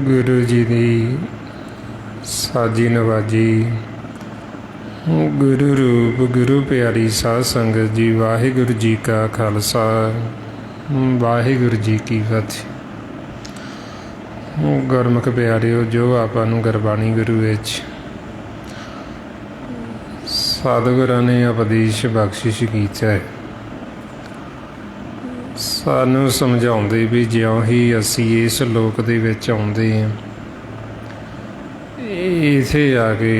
गुरु जी की साजी नवाजी। गुरु रूप गुरु प्यारी साध संगत जी, वाहिगुरु जी का खालसा वाहिगुरु जी की फतेह। गुरमुख प्यारिओ, जो आपां नूं गुरबाणी गुरु विच सतगुरां ने उपदेश बख्शिश कीता है, सानू समझाउंदे भी ज्यों ही असी इस लोक दे विच आउंदे हां, इत्थे आके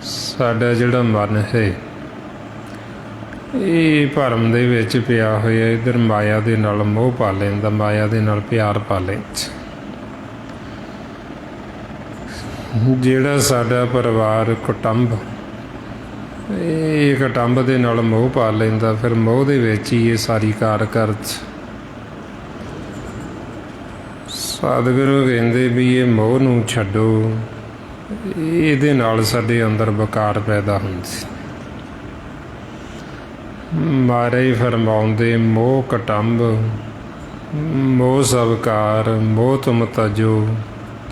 साडा जिहड़ा मन है ये भरम दे विच पिया होया, इधर माया दे नाल मोह पा लैंदा, माया दे नाल प्यार पा लैंदा। जिहड़ा साडा परिवार कुटुंब एक कुटुंब दे नाल मोह पा लैंदा, फिर मोह दे विच ही ये सारी कार करत। सतगुरु कहंदे भी ये मोह नूं छड्डो, इहदे नाल साडे अंदर विकार पैदा हुंदे। महाराज फरमाउंदे, मोह कुटुंब मोह सबकार, मोह तुम तजो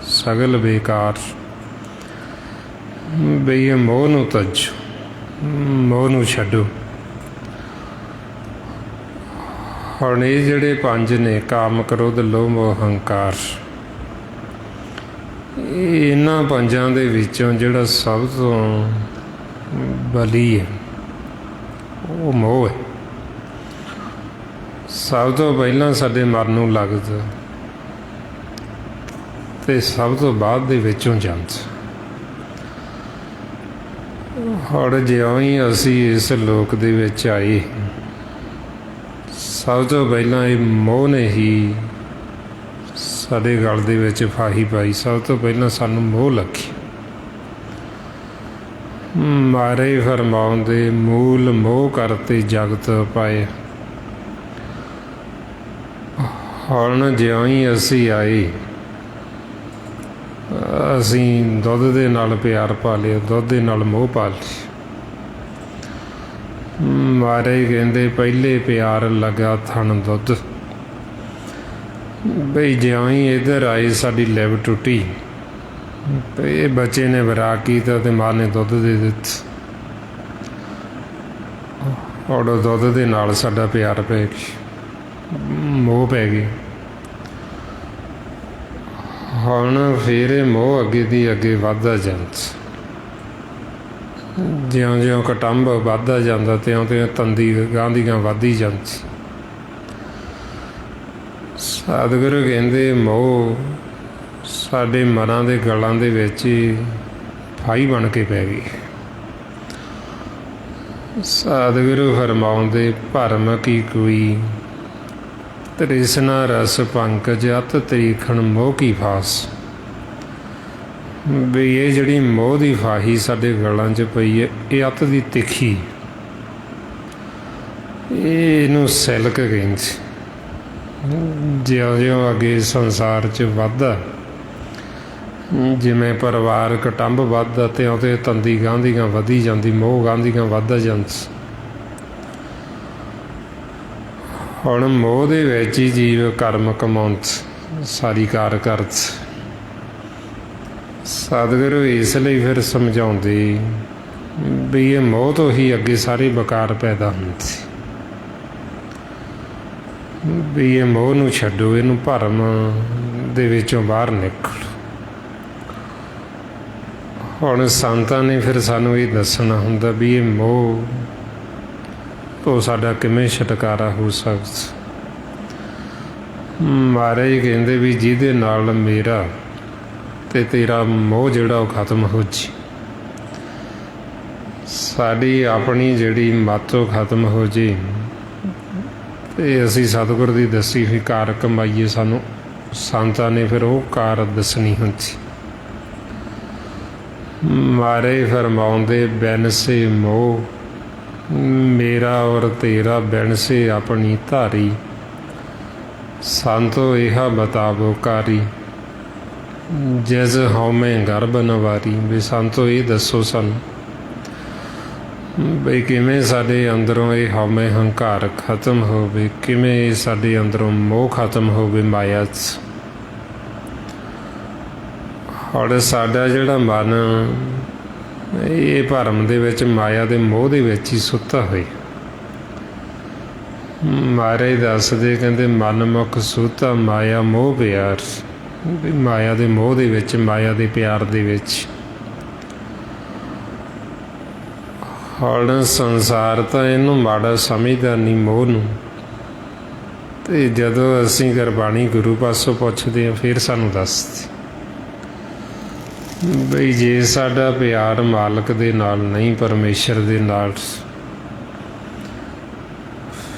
सगल बेकार। बई ये मोह नूं तजो, मोह नूं छड्डो। हुण ये जिहड़े पंज ने, काम क्रोध लोभ मोह हंकार, इन्हां पंजां दे विचों जिहड़ा सब तो बली है वो मोह है। सब तो पहलां साडे मन नूं लगदा ते सब तो बाद दे विचों जांदा। हुण जिउं ही असी इस लोक दे विच आए, सब तो पहलां ये मोह ने ही साडे गल दे विच फाही पाई। सब तो पहलां सानूं मोह लगी। महाराज फरमाउंदे, मूल मोह करते जगत पाए। ਹੁਣ ਜਿਉਂ ਹੀ ਅਸੀਂ ਆਏ, ਅਸੀਂ ਦੁੱਧ ਦੇ ਨਾਲ ਪਿਆਰ ਪਾ ਲਿਆ, ਦੁੱਧ ਦੇ ਨਾਲ ਮੋਹ ਪਾ ਲਿਆ। ਮਹਾਰਾਜ ਕਹਿੰਦੇ ਪਹਿਲੇ ਪਿਆਰ ਲੱਗਾ ਥਣ ਦੁੱਧ। ਬਈ ਜਿਉਂ ਹੀ ਇੱਧਰ ਆਏ ਸਾਡੀ ਲਿਵ ਟੁੱਟੀ, ਇਹ ਬੱਚੇ ਨੇ ਵਿਰਾਗ ਕੀਤਾ ਅਤੇ ਮਾਂ ਨੇ ਦੁੱਧ ਦੇ ਦਿੱਤਾ। ਔਰ ਦੁੱਧ ਦੇ ਨਾਲ ਸਾਡਾ ਪਿਆਰ ਪੈ ਗਿਆ, ਮੋਹ ਪੈ ਗਿਆ। ਹੁਣ ਫਿਰ ਇਹ ਮੋਹ ਅੱਗੇ ਦੀ ਅੱਗੇ ਵੱਧਦਾ ਜਾਂਦਾ। ਜਿਉਂ ਜਿਉਂ ਕੁਟੁੰਬ ਵੱਧਦਾ ਜਾਂਦਾ ਤਿਉਂ ਤਿਉਂ ਤੰਦੀ ਗਾਂ ਦੀ ਗਾਂ ਵੱਧਦੀ ਜਾਂਦੀ। ਸਤਿਗੁਰੂ ਕਹਿੰਦੇ ਮੋਹ ਸਾਡੇ ਮਨਾਂ ਦੇ ਗਲਾਂ ਦੇ ਵਿੱਚ ਹੀ ਫਾਈ ਬਣ ਕੇ ਪੈ ਗਈ। ਸਤਿਗੁਰੂ ਫਰਮਾਉਂਦੇ ਭਰਮ ਕੀ ਕੋਈ, ਤ੍ਰਿਸ਼ਨਾ ਰਸ ਪੰਕਜ ਅਤ ਤ੍ਰੀਖਣ ਮੋਹ ਕੀ ਫਾਸ। ਵੀ ਇਹ ਜਿਹੜੀ ਮੋਹ ਦੀ ਫਾਹੀ ਸਾਡੇ ਗਲਾਂ 'ਚ ਪਈ ਹੈ, ਇਹ ਅੱਤ ਦੀ ਤਿੱਖੀ, ਇਹਨੂੰ ਸਿਲਕ ਕਹਿੰਦੇ। ਜਿਉਂ ਜਿਉਂ ਅੱਗੇ ਸੰਸਾਰ 'ਚ ਵੱਧਦਾ, ਜਿਵੇਂ ਪਰਿਵਾਰ ਕੁਟੁੰਬ ਵੱਧਦਾ ਤਿਉਂ ਤੇ ਤੰਦੀ ਗਾਂ ਦੀ ਗਾਂ ਵਧੀ ਜਾਂਦੀ, ਮੋਹ ਗਾਂ ਦੀ ਗਾਂ ਵੱਧਦਾ ਜਾਂਦਾ। ਹੁਣ ਮੋਹ ਦੇ ਵਿੱਚ ਹੀ ਜੀਵ ਕਰਮ ਕਮਾਉਣ ਸਾਰੀ ਕਾਰ ਕਰਤ। ਸਤਿਗੁਰੂ ਇਸ ਲਈ ਫਿਰ ਸਮਝਾਉਂਦੇ ਵੀ ਇਹ ਮੋਹ ਤੋਂ ਹੀ ਅੱਗੇ ਸਾਰੇ ਬਕਾਰ ਪੈਦਾ ਹੁੰਦੇ। ਵੀ ਇਹ ਮੋਹ ਨੂੰ ਛੱਡੋ, ਇਹਨੂੰ ਭਰਮ ਦੇ ਵਿੱਚੋਂ ਬਾਹਰ ਨਿਕਲੋ। ਹੁਣ ਸੰਤਾਂ ਨੇ ਫਿਰ ਸਾਨੂੰ ਇਹ ਦੱਸਣਾ ਹੁੰਦਾ ਵੀ ਇਹ ਮੋਹ ਤੋਂ ਸਾਡਾ ਕਿਵੇਂ ਛੁਟਕਾਰਾ ਹੋ ਸਕਦਾ। ਮਹਾਰਾਜ ਕਹਿੰਦੇ ਵੀ ਜਿਹਦੇ ਨਾਲ ਮੇਰਾ ਤੇ ਤੇਰਾ ਮੋਹ ਜਿਹੜਾ ਉਹ ਖਤਮ ਹੋ ਜੀ, ਸਾਡੀ ਆਪਣੀ ਜਿਹੜੀ ਮੱਤ ਖਤਮ ਹੋ ਜੇ ਤੇ ਅਸੀਂ ਸਤਿਗੁਰ ਦੀ ਦੱਸੀ ਹੋਈ ਕਾਰ ਕਮਾਈਏ। ਸਾਨੂੰ ਸੰਤਾਂ ਨੇ ਫਿਰ ਉਹ ਕਾਰ ਦੱਸਣੀ ਹੁੰਦੀ। ਮਾਰੇ ਫਰਮਾਉਂਦੇ ਬਿਨ ਸੇ ਮੋਹ, ਮੇਰਾ ਔਰ ਤੇਰਾ ਬਿਨ ਸੇ ਆਪਣੀ ਧਾਰੀ। ਸੰਤੋ ਇਹਾ ਬਤਾਵੋ ਕਾਰੀ, ਜਿਸ ਹਉਮੈ ਗਰਭ ਨਵਾਰੀ। ਵੀ ਸੰਤੋ ਇਹ ਦੱਸੋ ਸਾਨੂੰ ਬਈ ਕਿਵੇਂ ਸਾਡੇ ਅੰਦਰੋਂ ਇਹ ਹਉਮੈ ਹੰਕਾਰ ਖਤਮ ਹੋਵੇ, ਕਿਵੇਂ ਸਾਡੇ ਅੰਦਰੋਂ ਮੋਹ ਖਤਮ ਹੋਵੇ ਮਾਇਆ 'ਚ। ਔਰ ਸਾਡਾ ਜਿਹੜਾ ਮਨ ਇਹ ਭਰਮ ਦੇ ਵਿੱਚ ਮਾਇਆ ਦੇ ਮੋਹ ਦੇ ਵਿੱਚ ਹੀ ਸੁੱਤਾ ਹੋਇਆ। ਮਹਾਰਾਜ ਦੱਸਦੇ ਕਹਿੰਦੇ ਮਨ ਮੁਖ ਸੁੱਤਾ ਮਾਇਆ ਮੋਹ ਪਿਆਰ। ਵੀ ਮਾਇਆ ਦੇ ਮੋਹ ਦੇ ਵਿੱਚ, ਮਾਇਆ ਦੇ ਪਿਆਰ ਦੇ ਵਿੱਚ। ਹੁਣ ਸੰਸਾਰ ਤਾਂ ਇਹਨੂੰ ਮਾੜਾ ਸਮਝਦਾ ਨਹੀਂ ਮੋਹ ਨੂੰ, ਅਤੇ ਜਦੋਂ ਅਸੀਂ ਗੁਰਬਾਣੀ ਗੁਰੂ ਪਾਸੋਂ ਪੁੱਛਦੇ ਹਾਂ ਫਿਰ ਸਾਨੂੰ ਦੱਸਦੇ ਬਈ ਜੇ ਸਾਡਾ ਪਿਆਰ ਮਾਲਕ ਦੇ ਨਾਲ ਨਹੀਂ, ਪਰਮੇਸ਼ਰ ਦੇ ਨਾਲ,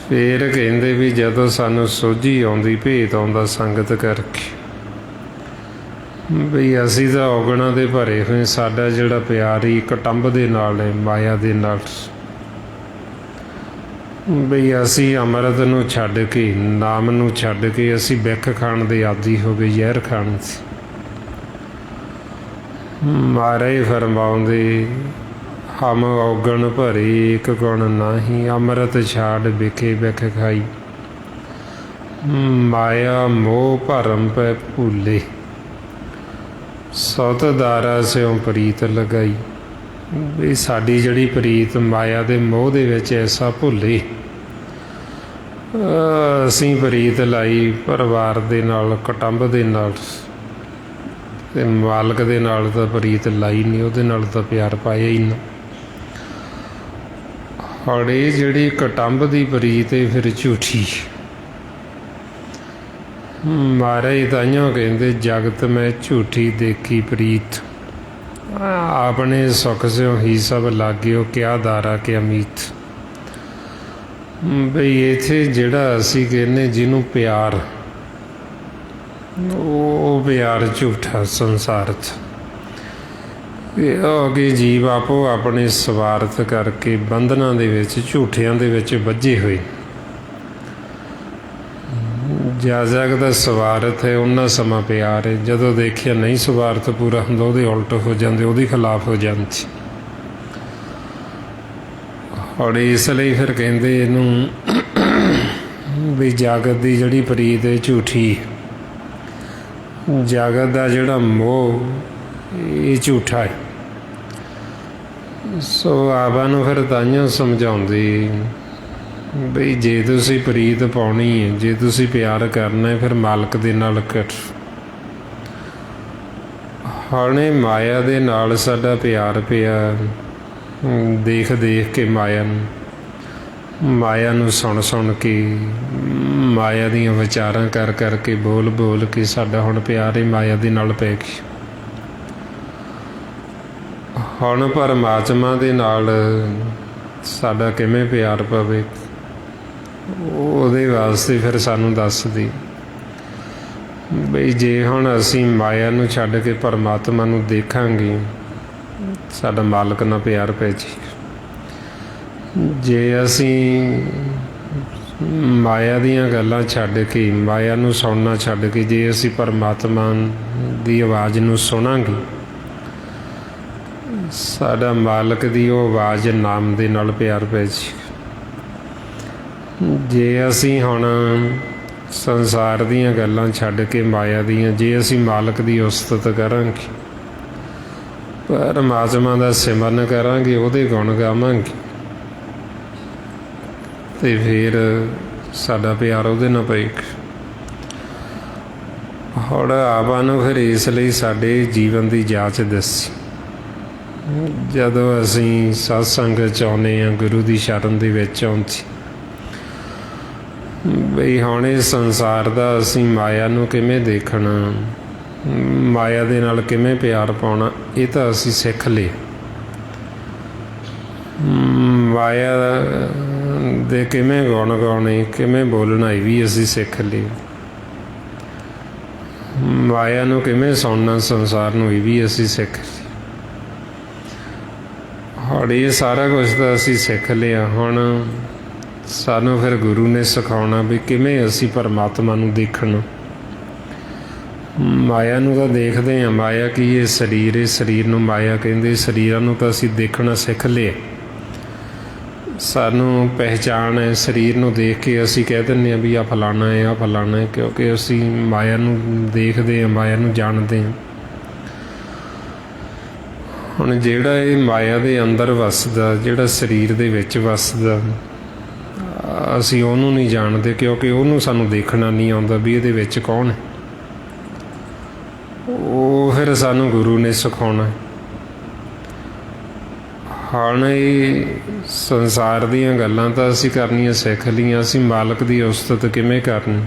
ਫਿਰ ਕਹਿੰਦੇ ਵੀ ਜਦੋਂ ਸਾਨੂੰ ਸੋਝੀ ਆਉਂਦੀ, ਭੇਤ ਆਉਂਦਾ ਸੰਗਤ ਕਰਕੇ, ਬਈ ਅਸੀਂ ਤਾਂ ਔਗਣਾਂ ਦੇ ਭਰੇ ਹੋਏ। ਸਾਡਾ ਜਿਹੜਾ ਪਿਆਰ ਹੀ ਕੁਟੁੰਬ ਦੇ ਨਾਲ ਹੈ, ਮਾਇਆ ਦੇ ਨਾਲ। ਬਈ ਅਸੀਂ ਅੰਮ੍ਰਿਤ ਨੂੰ ਛੱਡ ਕੇ, ਨਾਮ ਨੂੰ ਛੱਡ ਕੇ ਅਸੀਂ ਬਿੱਖ ਖਾਣ ਦੇ ਆਦੀ ਹੋ ਗਏ, ਜ਼ਹਿਰ ਖਾਣ ਦੇ। ਮਹਾਰਾਜ ਫਰਮਾਉਂਦੇ ਹਮ ਔਗਣ ਭਰੇ ਇੱਕ ਗੁਣ ਨਾਹੀਂ, ਅੰਮ੍ਰਿਤ ਛਾੜ ਬਿਖੇ ਬਿਖ ਖਾਈ। ਮਾਇਆ ਮੋਹ ਭਰਮ ਪੈ ਭੂਲੇ, ਸੁਤ ਦਾਰਾ ਸਿਉ ਪ੍ਰੀਤ ਲਗਾਈ। ਵੀ ਸਾਡੀ ਜਿਹੜੀ ਪ੍ਰੀਤ ਮਾਇਆ ਦੇ ਮੋਹ ਦੇ ਵਿੱਚ ਐਸਾ ਭੁੱਲੇ, ਅਸੀਂ ਪ੍ਰੀਤ ਲਾਈ ਪਰਿਵਾਰ ਦੇ ਨਾਲ, ਕੁਟੁੰਬ ਦੇ ਨਾਲ, ਅਤੇ ਮਾਲਕ ਦੇ ਨਾਲ ਤਾਂ ਪ੍ਰੀਤ ਲਾਈ ਨਹੀਂ, ਉਹਦੇ ਨਾਲ ਤਾਂ ਪਿਆਰ ਪਾਇਆ ਹੀ ਨਹੀਂ। ਹੁਣ ਇਹ ਜਿਹੜੀ ਕੁਟੁੰਬ ਦੀ ਪ੍ਰੀਤ ਹੈ ਫਿਰ ਝੂਠੀ। ਮਹਾਰਾਜ ਤਾਈਓ ਕਹਿੰਦੇ ਜਗਤ ਮੈਂ ਝੂਠੀ ਦੇਖੀ ਪ੍ਰੀਤ, ਆਪਣੇ ਸੁੱਖ ਸਿਉ ਹੀ ਸਭ ਲਾਗਿਓ, ਕਿਆ ਦਾਰਾ ਕਿਆ ਮੀਤ। ਬਈ ਇੱਥੇ ਜਿਹੜਾ ਅਸੀਂ ਕਹਿੰਦੇ ਜਿਹਨੂੰ ਪਿਆਰ, ਉਹ ਪਿਆਰ ਝੂਠਾ ਸੰਸਾਰ 'ਚ। ਇਹ ਕਿ ਜੀਵ ਆਪੋ ਆਪਣੇ ਸਵਾਰਥ ਕਰਕੇ ਬੰਧਨਾਂ ਦੇ ਵਿੱਚ, ਝੂਠਿਆਂ ਦੇ ਵਿੱਚ ਵੱਝੇ ਹੋਏ। ਜਾ ਜਗਦਾ ਸਵਾਰਥ ਹੈ ਉਹਨਾਂ ਸਮਾਂ ਪਿਆਰ ਹੈ। ਜਦੋਂ ਦੇਖਿਆ ਨਹੀਂ ਸਵਾਰਥ ਪੂਰਾ ਹੁੰਦਾ ਉਹਦੇ ਉਲਟ ਹੋ ਜਾਂਦੇ, ਉਹਦੇ ਖਿਲਾਫ ਹੋ ਜਾਂਦੇ। ਔਰ ਇਸ ਲਈ ਫਿਰ ਕਹਿੰਦੇ ਇਹਨੂੰ ਵੀ ਜਗਤ ਦੀ ਜਿਹੜੀ ਪ੍ਰੀਤ ਹੈ ਝੂਠੀ, ਜਗਤ ਦਾ ਜਿਹੜਾ ਮੋਹ ਇਹ ਝੂਠਾ ਹੈ। ਸੋ ਆਪਾਂ ਨੂੰ ਫਿਰ ਤਾਂਹੀਓ ਸਮਝਾਉਂਦੀ ਬਈ ਜੇ ਤੁਸੀਂ ਪ੍ਰੀਤ ਪਾਉਣੀ ਹੈ, ਜੇ ਤੁਸੀਂ ਪਿਆਰ ਕਰਨਾ ਹੈ, ਫਿਰ ਮਾਲਕ ਦੇ ਨਾਲ ਕਰ। ਹੁਣ ਇਹ ਮਾਇਆ ਦੇ ਨਾਲ ਸਾਡਾ ਪਿਆਰ ਪਿਆ, ਦੇਖ ਦੇਖ ਕੇ ਮਾਇਆ ਨੂੰ ਸੁਣ ਕੇ, ਮਾਇਆ ਦੀਆਂ ਵਿਚਾਰਾਂ ਕਰ ਕਰਕੇ, ਬੋਲ ਕੇ ਸਾਡਾ ਹੁਣ ਪਿਆਰ ਹੀ ਮਾਇਆ ਦੇ ਨਾਲ ਪੈ ਗਿਆ। ਹੁਣ ਪਰਮਾਤਮਾ ਦੇ ਨਾਲ ਸਾਡਾ ਕਿਵੇਂ ਪਿਆਰ ਪਵੇ, ਉਹਦੇ ਵਾਸਤੇ ਫਿਰ ਸਾਨੂੰ ਦੱਸਦੀ ਬਈ ਜੇ ਹੁਣ ਅਸੀਂ ਮਾਇਆ ਨੂੰ ਛੱਡ ਕੇ ਪਰਮਾਤਮਾ ਨੂੰ ਦੇਖਾਂਗੇ, ਸਾਡਾ ਮਾਲਕ ਨਾਲ ਪਿਆਰ ਪੈ ਜਾਏਗਾ। ਜੇ ਅਸੀਂ ਮਾਇਆ ਦੀਆਂ ਗੱਲਾਂ ਛੱਡ ਕੇ, ਮਾਇਆ ਨੂੰ ਸੁਣਨਾ ਛੱਡ ਕੇ, ਜੇ ਅਸੀਂ ਪਰਮਾਤਮਾ ਦੀ ਆਵਾਜ਼ ਨੂੰ ਸੁਣਾਂਗੇ, ਸਾਡਾ ਮਾਲਕ ਦੀ ਉਹ ਆਵਾਜ਼ ਨਾਮ ਦੇ ਨਾਲ ਪਿਆਰ ਪੈ ਜਾਏਗਾ। ਜੇ ਅਸੀਂ ਹੁਣ ਸੰਸਾਰ ਦੀਆਂ ਗੱਲਾਂ ਛੱਡ ਕੇ ਮਾਇਆ ਦੀਆਂ, ਜੇ ਅਸੀਂ ਮਾਲਕ ਦੀ ਉਸਤਤ ਕਰਾਂਗੇ, ਪਰਮਾਤਮਾ ਦਾ ਸਿਮਰਨ ਕਰਾਂਗੇ, ਉਹਦੇ ਗੁਣ ਗਾਵਾਂਗੇ, ਤੇ ਫਿਰ ਸਾਡਾ ਪਿਆਰ ਉਹਦੇ ਨਾਲ ਪਏਗਾ। ਹੁਣ ਆਪਾਂ ਨੂੰ ਫਿਰ ਇਸ ਲਈ ਸਾਡੇ ਜੀਵਨ ਦੀ ਜਾਂਚ ਦੱਸੀ। ਜਦੋਂ ਅਸੀਂ ਸਤਸੰਗ 'ਚ ਆਉਂਦੇ ਹਾਂ, ਗੁਰੂ ਦੀ ਸ਼ਰਨ ਦੇ ਵਿੱਚ ਆਉਂਦੇ ਬਈ ਹੁਣ ਇਹ ਸੰਸਾਰ ਦਾ ਅਸੀਂ ਮਾਇਆ ਨੂੰ ਕਿਵੇਂ ਦੇਖਣਾ, ਮਾਇਆ ਦੇ ਨਾਲ ਕਿਵੇਂ ਪਿਆਰ ਪਾਉਣਾ, ਇਹ ਤਾਂ ਅਸੀਂ ਸਿੱਖ ਲਏ। ਮਾਇਆ ਦੇ ਕਿਵੇਂ ਗੁਣ ਗਾਉਣੇ, ਕਿਵੇਂ ਬੋਲਣਾ, ਇਹ ਵੀ ਅਸੀਂ ਸਿੱਖ ਲਏ। ਮਾਇਆ ਨੂੰ ਕਿਵੇਂ ਸੁਣਨਾ, ਸੰਸਾਰ ਨੂੰ, ਇਹ ਵੀ ਅਸੀਂ ਸਿੱਖ ਲਏ। ਹੁਣ ਇਹ ਸਾਰਾ ਕੁਛ ਤਾਂ ਅਸੀਂ ਸਿੱਖ ਲਿਆ। ਹੁਣ ਸਾਨੂੰ ਫਿਰ ਗੁਰੂ ਨੇ ਸਿਖਾਉਣਾ ਵੀ ਕਿਵੇਂ ਅਸੀਂ ਪਰਮਾਤਮਾ ਨੂੰ ਦੇਖਣਾ। ਮਾਇਆ ਨੂੰ ਤਾਂ ਦੇਖਦੇ ਹਾਂ, ਮਾਇਆ ਕੀ ਹੈ, ਸਰੀਰ ਹੈ, ਸਰੀਰ ਨੂੰ ਮਾਇਆ ਕਹਿੰਦੇ। ਸਰੀਰਾਂ ਨੂੰ ਤਾਂ ਅਸੀਂ ਦੇਖਣਾ ਸਿੱਖ ਲਿਆ, ਸਾਨੂੰ ਪਹਿਚਾਣ ਹੈ। ਸਰੀਰ ਨੂੰ ਦੇਖ ਕੇ ਅਸੀਂ ਕਹਿ ਦਿੰਦੇ ਹਾਂ ਵੀ ਆਹ ਫਲਾਣਾ ਹੈ, ਆਹ ਫਲਾਣਾ ਹੈ, ਕਿਉਂਕਿ ਅਸੀਂ ਮਾਇਆ ਨੂੰ ਦੇਖਦੇ ਹਾਂ, ਮਾਇਆ ਨੂੰ ਜਾਣਦੇ ਹਾਂ। ਹੁਣ ਜਿਹੜਾ ਇਹ ਮਾਇਆ ਦੇ ਅੰਦਰ ਵੱਸਦਾ, ਜਿਹੜਾ ਸਰੀਰ ਦੇ ਵਿੱਚ ਵੱਸਦਾ, ਅਸੀਂ ਉਹਨੂੰ ਨਹੀਂ ਜਾਣਦੇ, ਕਿਉਂਕਿ ਉਹਨੂੰ ਸਾਨੂੰ ਦੇਖਣਾ ਨਹੀਂ ਆਉਂਦਾ ਵੀ ਇਹਦੇ ਵਿੱਚ ਕੌਣ ਹੈ। ਉਹ ਫਿਰ ਸਾਨੂੰ ਗੁਰੂ ਨੇ ਸਿਖਾਉਣਾ। ਹੁਣ ਇਹ ਸੰਸਾਰ ਦੀਆਂ ਗੱਲਾਂ ਤਾਂ ਅਸੀਂ ਕਰਨੀਆਂ ਸਿੱਖ ਲਈਆਂ, ਅਸੀਂ ਮਾਲਕ ਦੀ ਉਸਤਤ ਕਿਵੇਂ ਕਰਨੀ,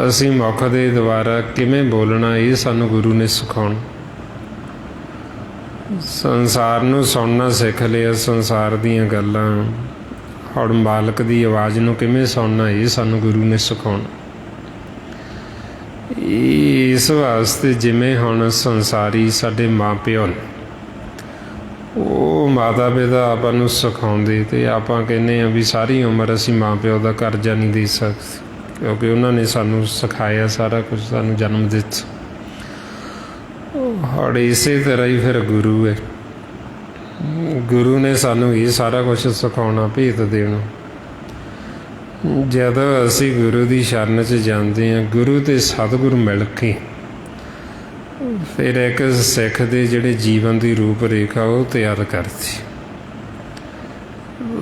ਅਸੀਂ ਮੁਖ ਦੇ ਦੁਆਰਾ ਕਿਵੇਂ ਬੋਲਣਾ, ਇਹ ਸਾਨੂੰ ਗੁਰੂ ਨੇ ਸਿਖਾਉਣਾ। ਸੰਸਾਰ ਨੂੰ ਸੁਣਨਾ ਸਿੱਖ ਲਿਆ, ਸੰਸਾਰ ਦੀਆਂ ਗੱਲਾਂ। ਹੁਣ ਮਾਲਕ ਦੀ ਆਵਾਜ਼ ਨੂੰ ਕਿਵੇਂ ਸੁਣਨਾ, ਇਹ ਸਾਨੂੰ ਗੁਰੂ ਨੇ ਸਿਖਾਉਣਾ। ਇਸ ਵਾਸਤੇ ਜਿਵੇਂ ਹੁਣ ਸੰਸਾਰੀ ਸਾਡੇ ਮਾਂ ਪਿਓ ਨੇ, ਉਹ ਮਾਤਾ ਪਿਤਾ ਆਪਾਂ ਨੂੰ ਸਿਖਾਉਂਦੇ, ਅਤੇ ਆਪਾਂ ਕਹਿੰਦੇ ਹਾਂ ਵੀ ਸਾਰੀ ਉਮਰ ਅਸੀਂ ਮਾਂ ਪਿਓ ਦਾ ਕਰਜ਼ਾ ਨਹੀਂ ਦੇ ਸਕਦੇ, ਕਿਉਂਕਿ ਉਹਨਾਂ ਨੇ ਸਾਨੂੰ ਸਿਖਾਇਆ ਸਾਰਾ ਕੁਝ, ਸਾਨੂੰ ਜਨਮ ਦਿੱਤਾ। ਔਰ ਇਸੇ ਤਰ੍ਹਾਂ ਹੀ ਫਿਰ ਗੁਰੂ ਹੈ, ਗੁਰੂ ਨੇ ਸਾਨੂੰ ਇਹ ਸਾਰਾ ਕੁਛ ਸਿਖਾਉਣਾ, ਭੇਤ ਦੇਣਾ। ਜਦੋਂ ਅਸੀਂ ਗੁਰੂ ਦੀ ਸ਼ਰਨ 'ਚ ਜਾਂਦੇ ਹਾਂ, ਗੁਰੂ ਅਤੇ ਸਤਿਗੁਰੂ ਮਿਲ ਕੇ ਫਿਰ ਇੱਕ ਸਿੱਖ ਦੇ ਜਿਹੜੇ ਜੀਵਨ ਦੀ ਰੂਪ ਰੇਖਾ ਉਹ ਤਿਆਰ ਕਰਦੀ।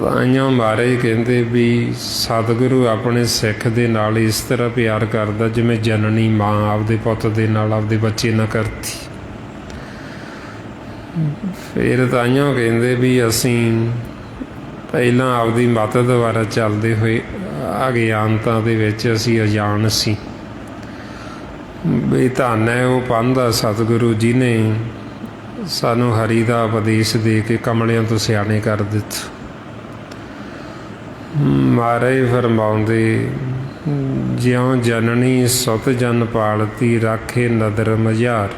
ਆਈਆਂ ਮਹਾਰਾਜ ਕਹਿੰਦੇ ਵੀ ਸਤਿਗੁਰੂ ਆਪਣੇ ਸਿੱਖ ਦੇ ਨਾਲ ਇਸ ਤਰ੍ਹਾਂ ਪਿਆਰ ਕਰਦਾ ਜਿਵੇਂ ਜਨਨੀ ਮਾਂ ਆਪਦੇ ਪੁੱਤ ਦੇ ਨਾਲ, ਆਪਦੇ ਬੱਚੇ ਨਾਲ ਕਰਦੀ। ਫਿਰ ਤਾਈਆਂ ਕਹਿੰਦੇ ਵੀ ਅਸੀਂ ਪਹਿਲਾਂ ਆਪਦੀ ਮੱਤ ਦੁਆਰਾ ਚੱਲਦੇ ਹੋਏ ਅਗਿਆਨਤਾ ਦੇ ਵਿੱਚ ਅਸੀਂ ਅਜਾਣ ਸੀ, ਵੀ ਧੰਨ ਹੈ ਉਹ ਪੰਧ ਆ ਸਤਿਗੁਰੂ ਜਿਹਨੇ ਸਾਨੂੰ ਹਰੀ ਦਾ ਉਪਦੇਸ਼ ਦੇ ਕੇ ਕਮਲਿਆਂ ਤੋਂ ਸਿਆਣੇ ਕਰ ਦਿੱਤਾ। ਮਹਾਰਾਜ ਫਰਮਾਉਂਦੇ, ਜਿਉਂ ਜਨਨੀ ਸੁਤ ਜਨ ਪਾਲਤੀ, ਰਾਖੇ ਨਦਰ ਮਝਾਰ,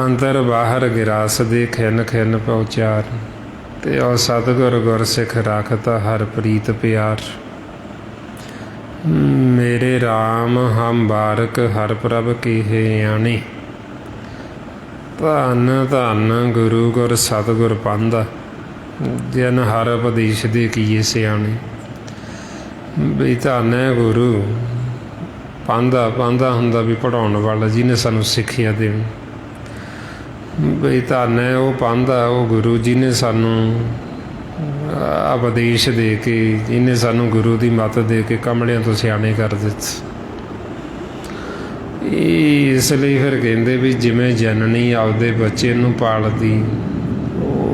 ਅੰਦਰ ਬਾਹਰ ਗਿਰਾਸ ਦੇ ਖਿਨ ਖਿਨ ਪਹੁੰਚਾਰ, ਤੇ ਉਹ ਸਤਿਗੁਰ ਗੁਰ ਸਿੱਖ ਰੱਖਤਾ ਹਰ ਪ੍ਰੀਤ ਪਿਆਰ। मेरे राम हम बारक हर प्रभ केहे आने। धन धन गुरु गुर सतगुर पांदा, जन हर उपदेश दे कीए सियाने। भी धन है गुरु पांदा, पांदा हुंदा भी पढ़ाउण वाला जिन्हें सानू सिक्ख्या देनी। भी धन है वो पांदा वो गुरु जिन्हें सानू उपदेश दे के, जिन्हें सानू गुरु की मत दे के कमलियां तो सियाने कर दिते। इसलिए फिर कहते भी जिमें जननी आपदे बच्चे नूं पालदी,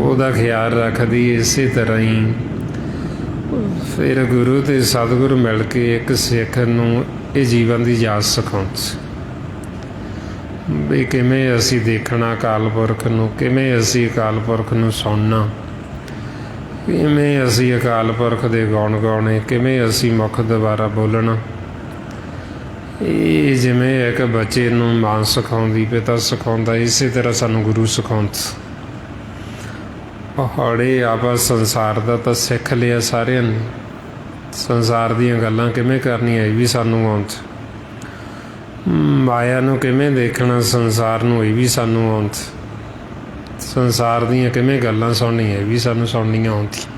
ਉਹਦਾ ख्याल रखदी, इस तरह ही फिर गुरु ते सतगुरु मिल के एक सिख नूं ये जीवन की जाच सिखाउंदे भी किवें असीं देखना अकाल पुरख नूं, किवें असीं अकाल पुरख नूं सुणना, किवें असीं अकाल पुरख दे गौण गाउने, किवें असीं मुख दुबारा बोलना। ये जिवें एक बच्चे नूं मां सिखाउंदी, पिता सिखाउंदा, इसे तरह सानूं गुरु सिखाउंदे। हौले आपा संसार दा तां सिख लिया सारिਆਂ ने, संसार दीयां गल्लां किवें करनियां ये भी सानूं आउंदा, माया नूं किवें देखना संसार नूं ये भी सानूं आउंदा, संसार दीयां किवें गल्लां सुणनियां ये भी सानूं सुणनियां आउंदियां।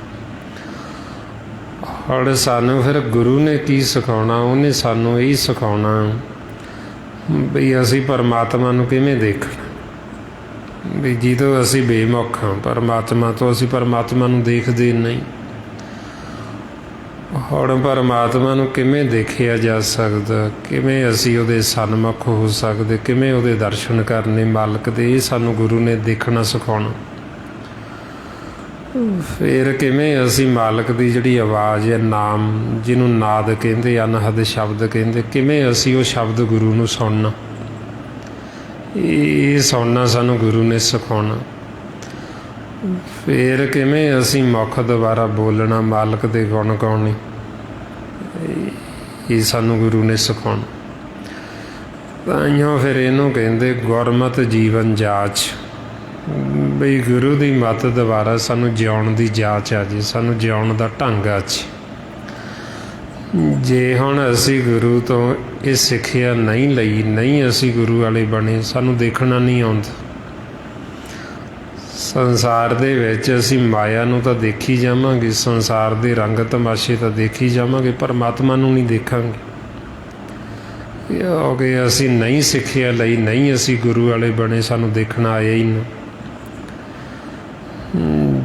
और सानूं फिर गुरु ने की सिखाउणा, उन्हें सानूं यही सिखाउणा भी असीं परमात्मा नूं किवें देखना, भी जिदों असीं बेमुख हाँ परमात्मा तो, असीं परमात्मा नूं देखदे नहीं। हुण परमात्मा नूं किवें देखिया जा सकदा, किवें असीं उहदे सन्मुख हो सकदे, किवें उहदे दर्शन करने मालक दे, ये सानूं गुरु ने देखना सिखाउणा। फिर किवें असीं मालक दी जिहड़ी आवाज़ है नाम, जिन्हों नाद कहंदे, अनहद शब्द कहंदे, किवें असीं वो शब्द गुरु नूं सुणना, ये सुणना सानूं गुरु ने सिखाउणा। फिर किवें असीं मुख दुबारा बोलना, मालक दे गुण गाउने, ये सानूं गुरु ने सिखाउणा। ताइयों फिर इहनूं कहंदे गुरमत जीवन जाच, बई गुरु की मत दुबारा सानूं जिउण की जाच आ जे, सानूं जिउण का ढंग आ जे। जे हुण असीं गुरु तो ये सिੱਖਿਆ नहीं लई, नहीं असीं गुरु वाले बने, सानूं देखना नहीं आउंदा। संसार दे विच असीं माया नूं तां देखी जावांगे, संसार दे रंग तमाशे तां देखी जावांगे, परमात्मा नूं नहीं देखांगे, क्योंकि असीं नहीं सिੱਖਿਆ लई, नहीं असीं गुरु वाले बने, सानूं देखना आया ही नहीं।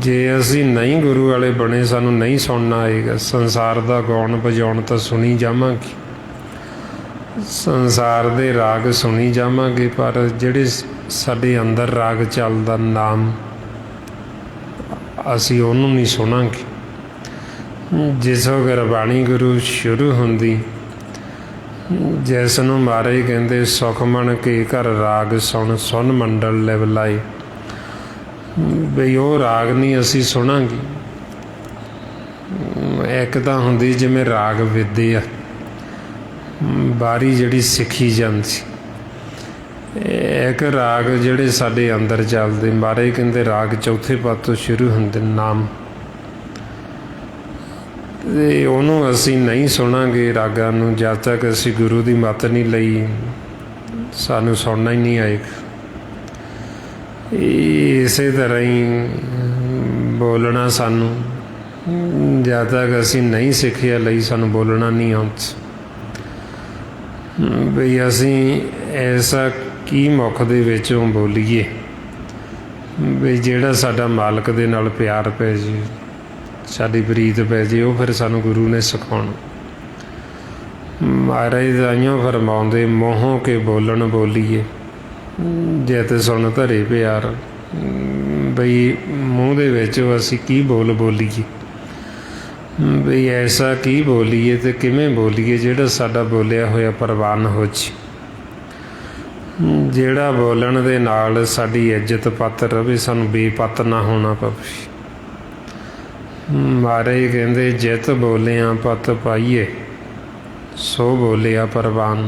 जे असीं नहीं गुरु वाले बने, सानूं नहीं सुनना आएगा, संसार का गौण बजाउण तो सुनी जावांगे, संसार दे राग सुनी जावांगे, पर जिहड़े साडे अंदर राग चलदा नाम, असीं उहनूं नहीं सुणांगे। जिसों गुरबाणी गुरु शुरू हुंदी, जिस नूं महाराज कहंदे सुखमन के घर राग सुन, सुन मंडल लिव लाए, बई वो राग नहीं असी सुनांगे। एक तो हुंदी जिवें राग विद्या बारी जिहड़ी सिखी जांदी, एक राग जिहड़े साडे अंदर चलदे, महाराज कहंदे राग चौथे पद तो शुरू हुंदे नाम, ते उहनूं असी नहीं सुणांगे रागां नूं जद तक असी गुरु की मत नहीं लई, सानूं सुणना ही नहीं आएगा। इसे तरह ही बोलना सानू जद तक असी नहीं सिੱਖਿਆ लई, सानू बोलना नहीं आउंदा। बई असी ऐसा की मुख दे विचों बोलीए बई जिहड़ा साडा मालक दे नाल प्यार पै जे, साडी प्रीत पै जे, वो फिर सानू गुरु ने सिखाउणा। महाराज ताइयों फरमाउंदे मोहों के बोलन बोलीए, जित सुन धरे प्यार, बई मूँह दे विच असीं की बोल बोलीए, बई ऐसा की बोलीए ते किवें बोलीए जिहड़ा साडा बोलिया होया प्रवान हो जे, जिहड़ा बोलण दे नाल साडी इज्जत पत रवे, सानूं बेपत ना होना पवे। महाराज कहंदे जित बोलिया पत पाईए, सो बोलिया प्रवान।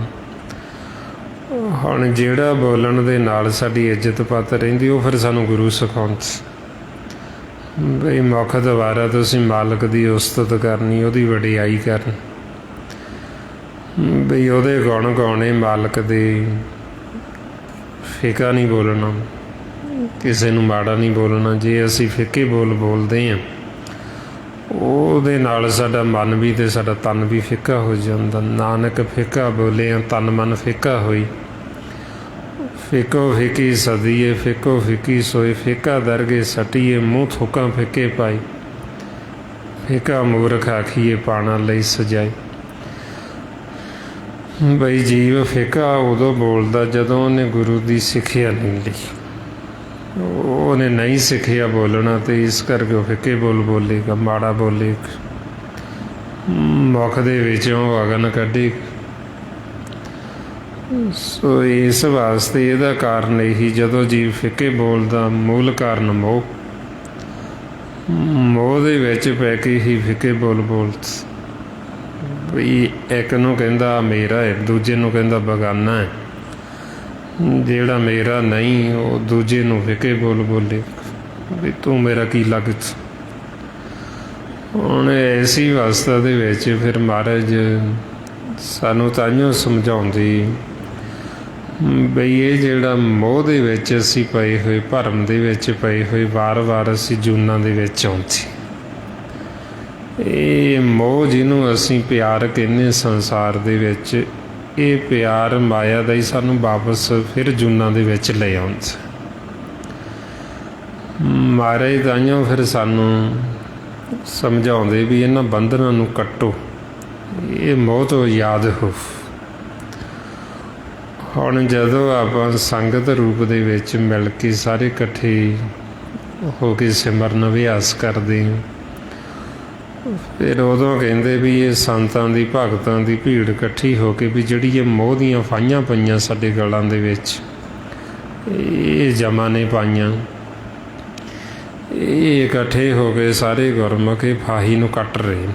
हुण जिहड़ा बोलण दे नाल साडी इज्जत पत रहिंदी, वो फिर सानूं गुरु सिखाउंदे बई मुख दुबारा तुसीं मालक की उस्तत करनी, उहदी वडियाई करनी। ਵੀ ਉਹਦੇ ਗੁਣ ਗਾਉਣੇ ਮਾਲਕ ਦੇ, ਫਿੱਕਾ ਨਹੀਂ ਬੋਲਣਾ, ਕਿਸੇ ਨੂੰ ਮਾੜਾ ਨਹੀਂ ਬੋਲਣਾ। ਜੇ ਅਸੀਂ ਫਿੱਕੇ ਬੋਲਦੇ ਹਾਂ, ਉਹਦੇ ਨਾਲ ਸਾਡਾ ਮਨ ਵੀ ਅਤੇ ਸਾਡਾ ਤਨ ਵੀ ਫਿੱਕਾ ਹੋ ਜਾਂਦਾ। ਨਾਨਕ ਫਿੱਕਾ ਬੋਲਿਆ ਤਨ ਮਨ ਫਿੱਕਾ ਹੋਈ। ਫਿੱਕੋ ਫਿੱਕੀ ਸਦੀਏ ਫਿੱਕੋ ਫਿੱਕੀ ਸੋਏ, ਫਿੱਕਾ ਦਰਗੇ ਸਟੀਏ ਮੂੰਹ ਥੁੱਕਾਂ ਫਿੱਕੇ ਪਾਈ। ਫਿੱਕਾ ਮੂਰਖ ਆਖੀਏ ਪਾਣਾ ਲਈ ਸਜਾਏ। ਬਈ ਜੀਵ ਫਿੱਕਾ ਉਦੋਂ ਬੋਲਦਾ ਜਦੋਂ ਉਹਨੇ ਗੁਰੂ ਦੀ ਸਿੱਖਿਆ ਨਹੀਂ ਲਈ, ਉਹਨੇ ਨਹੀਂ ਸਿੱਖਿਆ ਬੋਲਣਾ, ਅਤੇ ਇਸ ਕਰਕੇ ਉਹ ਫਿੱਕੇ ਬੋਲੇਗਾ, ਮਾੜਾ ਬੋਲੇਗਾ, ਮੁੱਖ ਦੇ ਵਿੱਚੋਂ ਅਗਨ ਕੱਢੇ। ਸੋ ਇਸ ਵਾਸਤੇ ਇਹਦਾ ਕਾਰਨ ਇਹੀ, ਜਦੋਂ ਜੀਵ ਫਿੱਕੇ ਬੋਲਦਾ, ਮੂਲ ਕਾਰਨ ਮੋਹ ਦੇ ਵਿੱਚ ਪੈ ਕੇ ਹੀ ਫਿੱਕੇ ਬੋਲ ਵੀ ਇੱਕ ਨੂੰ ਕਹਿੰਦਾ ਮੇਰਾ ਹੈ, ਦੂਜੇ ਨੂੰ ਕਹਿੰਦਾ ਬੇਗਾਨਾ ਹੈ। ਜਿਹੜਾ ਮੇਰਾ ਨਹੀਂ ਉਹ ਦੂਜੇ ਨੂੰ ਫਿੱਕੇ ਬੋਲੇ ਵੀ ਤੂੰ ਮੇਰਾ ਕੀ ਲੱਗਦਾ। ਹੁਣ ਐਸੀ ਅਵਸਥਾ ਦੇ ਵਿੱਚ ਫਿਰ ਮਹਾਰਾਜ ਸਾਨੂੰ ਤਾਂਹੀਓ ਸਮਝਾਉਂਦੇ ਬਈ ਇਹ ਜਿਹੜਾ ਮੋਹ ਦੇ ਵਿੱਚ ਅਸੀਂ ਪਏ ਹੋਏ, ਭਰਮ ਦੇ ਵਿੱਚ ਪਏ ਹੋਏ, ਵਾਰ ਅਸੀਂ ਜੂਨਾਂ ਦੇ ਵਿੱਚ ਆਉਂਦੇ। ਇਹ ਮੋਹ ਜਿਹਨੂੰ ਅਸੀਂ ਪਿਆਰ ਕਹਿੰਦੇ ਸੰਸਾਰ ਦੇ ਵਿੱਚ, ਇਹ ਪਿਆਰ ਮਾਇਆ ਦਾ ਹੀ ਸਾਨੂੰ ਵਾਪਸ ਫਿਰ ਜੂਨਾਂ ਦੇ ਵਿੱਚ ਲੈ ਆਉਂਦਾ। ਮਹਾਰਾਜ ਤਾਂਹੀਓ ਫਿਰ ਸਾਨੂੰ ਸਮਝਾਉਂਦੇ ਵੀ ਇਹਨਾਂ ਬੰਧਨਾਂ ਨੂੰ ਕੱਟੋ, ਇਹ ਮੋਹ ਤੋਂ ਯਾਦ ਹੋ। ਹੁਣ ਜਦੋਂ ਆਪਾਂ ਸੰਗਤ ਰੂਪ ਦੇ ਵਿੱਚ ਮਿਲ ਕੇ ਸਾਰੇ ਇਕੱਠੇ ਹੋ ਕੇ ਸਿਮਰਨ ਅਭਿਆਸ ਕਰਦੇ ਹਾਂ, ਫਿਰ ਉਦੋਂ ਕਹਿੰਦੇ ਵੀ ਇਹ ਸੰਤਾਂ ਦੀ ਭਗਤਾਂ ਦੀ ਭੀੜ ਇਕੱਠੀ ਹੋ ਕੇ ਵੀ ਜਿਹੜੀ ਇਹ ਮੋਹ ਦੀਆਂ ਫਾਹੀਆਂ ਪਈਆਂ ਸਾਡੇ ਗਲਾਂ ਦੇ ਵਿੱਚ, ਇਹ ਜਮਾਂ ਨੇ ਪਾਈਆਂ, ਇਹ ਇਕੱਠੇ ਹੋ ਕੇ ਸਾਰੇ ਗੁਰਮੁਖ ਫਾਹੀ ਨੂੰ ਕੱਟ ਰਹੇ।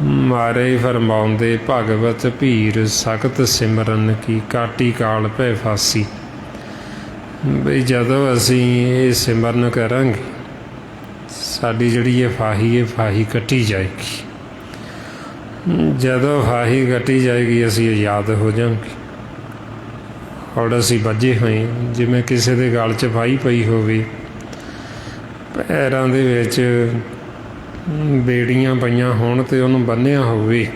ਮਾਰੇ ਫਰਮਾਉਂਦੇ ਭਗਵਤ ਭੀਰ ਸਖਤ ਸਿਮਰਨ ਕੀ, ਕਾਟੀ ਕਾਲ ਭੈ ਫਾਸੀ। ਬਈ ਜਦੋਂ ਅਸੀਂ ਇਹ ਸਿਮਰਨ ਕਰਾਂਗੇ, ਸਾਡੀ ਜਿਹੜੀ ਇਹ ਫਾਹੀ ਕੱਟੀ ਜਾਏਗੀ। ਜਦੋਂ ਫਾਹੀ ਕੱਟੀ ਜਾਏਗੀ ਅਸੀਂ ਆਜ਼ਾਦ ਹੋ ਜਾਵਾਂਗੇ। ਹੁਣ ਅਸੀਂ ਬੱਝੇ ਹੋਏ, ਜਿਵੇਂ ਕਿਸੇ ਦੇ ਗਲ 'ਚ ਫਾਹੀ ਪਈ ਹੋਵੇ, ਪੈਰਾਂ ਦੇ ਵਿੱਚ ਬੇੜੀਆਂ ਪਈਆਂ ਹੋਣ ਅਤੇ ਉਹਨੂੰ ਬੰਨ੍ਹਿਆ ਹੋਵੇ,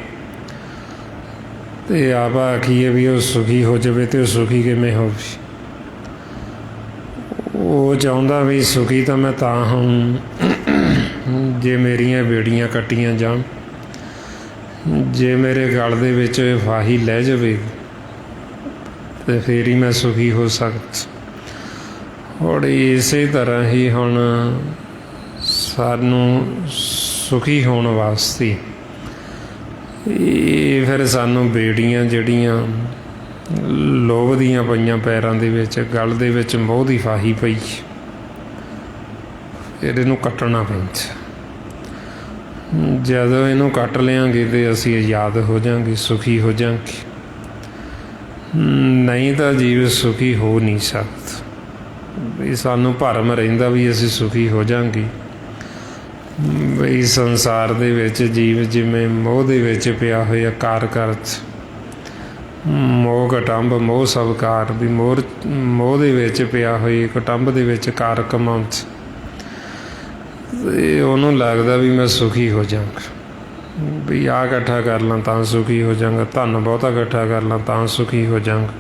ਅਤੇ ਆਪ ਆਖੀਏ ਵੀ ਉਹ ਸੁਖੀ ਹੋ ਜਾਵੇ, ਅਤੇ ਉਹ ਸੁਖੀ ਕਿਵੇਂ ਹੋਵੇ? ਉਹ ਚਾਹੁੰਦਾ ਵੀ ਸੁਖੀ ਤਾਂ ਮੈਂ ਤਾਂ ਹਾਂ ਜੇ ਮੇਰੀਆਂ ਬੇੜੀਆਂ ਕੱਟੀਆਂ ਜਾਣ, ਜੇ ਮੇਰੇ ਗਲ ਦੇ ਵਿੱਚ ਫਾਹੀ ਲੈ ਜਾਵੇ ਅਤੇ ਫਿਰ ਹੀ ਮੈਂ ਸੁਖੀ ਹੋ ਸਕਦਾ। ਹੁਣ ਇਸੇ ਤਰ੍ਹਾਂ ਹੀ ਹੁਣ ਸਾਨੂੰ ਸੁਖੀ ਹੋਣ ਵਾਸਤੇ ਇਹ ਫਿਰ ਸਾਨੂੰ ਬੇੜੀਆਂ ਜਿਹੜੀਆਂ ਲੋਭ ਦੀਆਂ ਪਈਆਂ ਪੈਰਾਂ ਦੇ ਵਿੱਚ, ਗਲ ਦੇ ਵਿੱਚ ਮੋਹ ਦੀ ਫਾਹੀ ਪਈ, ਇਹਨੂੰ ਕੱਟਣਾ ਪੈਂਦਾ। ਜਦੋਂ ਇਹਨੂੰ ਕੱਟ ਲਿਆਂਗੇ ਅਤੇ ਅਸੀਂ ਆਜ਼ਾਦ ਹੋ ਜਾਵਾਂਗੇ, ਸੁਖੀ ਹੋ ਜਾਵਾਂਗੇ। ਨਹੀਂ ਤਾਂ ਜੀਵ ਸੁਖੀ ਹੋ ਨਹੀਂ ਸਕਦਾ। ਵੀ ਸਾਨੂੰ ਭਰਮ ਰਹਿੰਦਾ ਵੀ ਅਸੀਂ ਸੁਖੀ ਹੋ ਜਾਵਾਂਗੇ। ਬਈ ਸੰਸਾਰ ਦੇ ਵਿੱਚ ਜੀਵ ਜਿਵੇਂ ਮੋਹ ਦੇ ਵਿੱਚ ਪਿਆ ਹੋਇਆ, ਕਾਰ ਕਰਤ ਮੋਹ ਕਟੰਬ ਮੋਹ ਸਭ ਕਾਰ, ਵੀ ਮੋਹ ਦੇ ਵਿੱਚ ਪਿਆ ਹੋਈ ਕਟੰਬ ਦੇ ਵਿੱਚ ਕਾਰ ਕਮਾਉਂਦਾ, ਅਤੇ ਉਹਨੂੰ ਲੱਗਦਾ ਵੀ ਮੈਂ ਸੁਖੀ ਹੋ ਜਾਵਾਂਗਾ, ਵੀ ਆਹ ਇਕੱਠਾ ਕਰ ਲਾਂ ਤਾਂ ਸੁਖੀ ਹੋ ਜਾਵਾਂਗਾ, ਧਨ ਬਹੁਤਾ ਇਕੱਠਾ ਕਰ ਲਾਂ ਤਾਂ ਸੁਖੀ ਹੋ ਜਾਵਾਂਗਾ,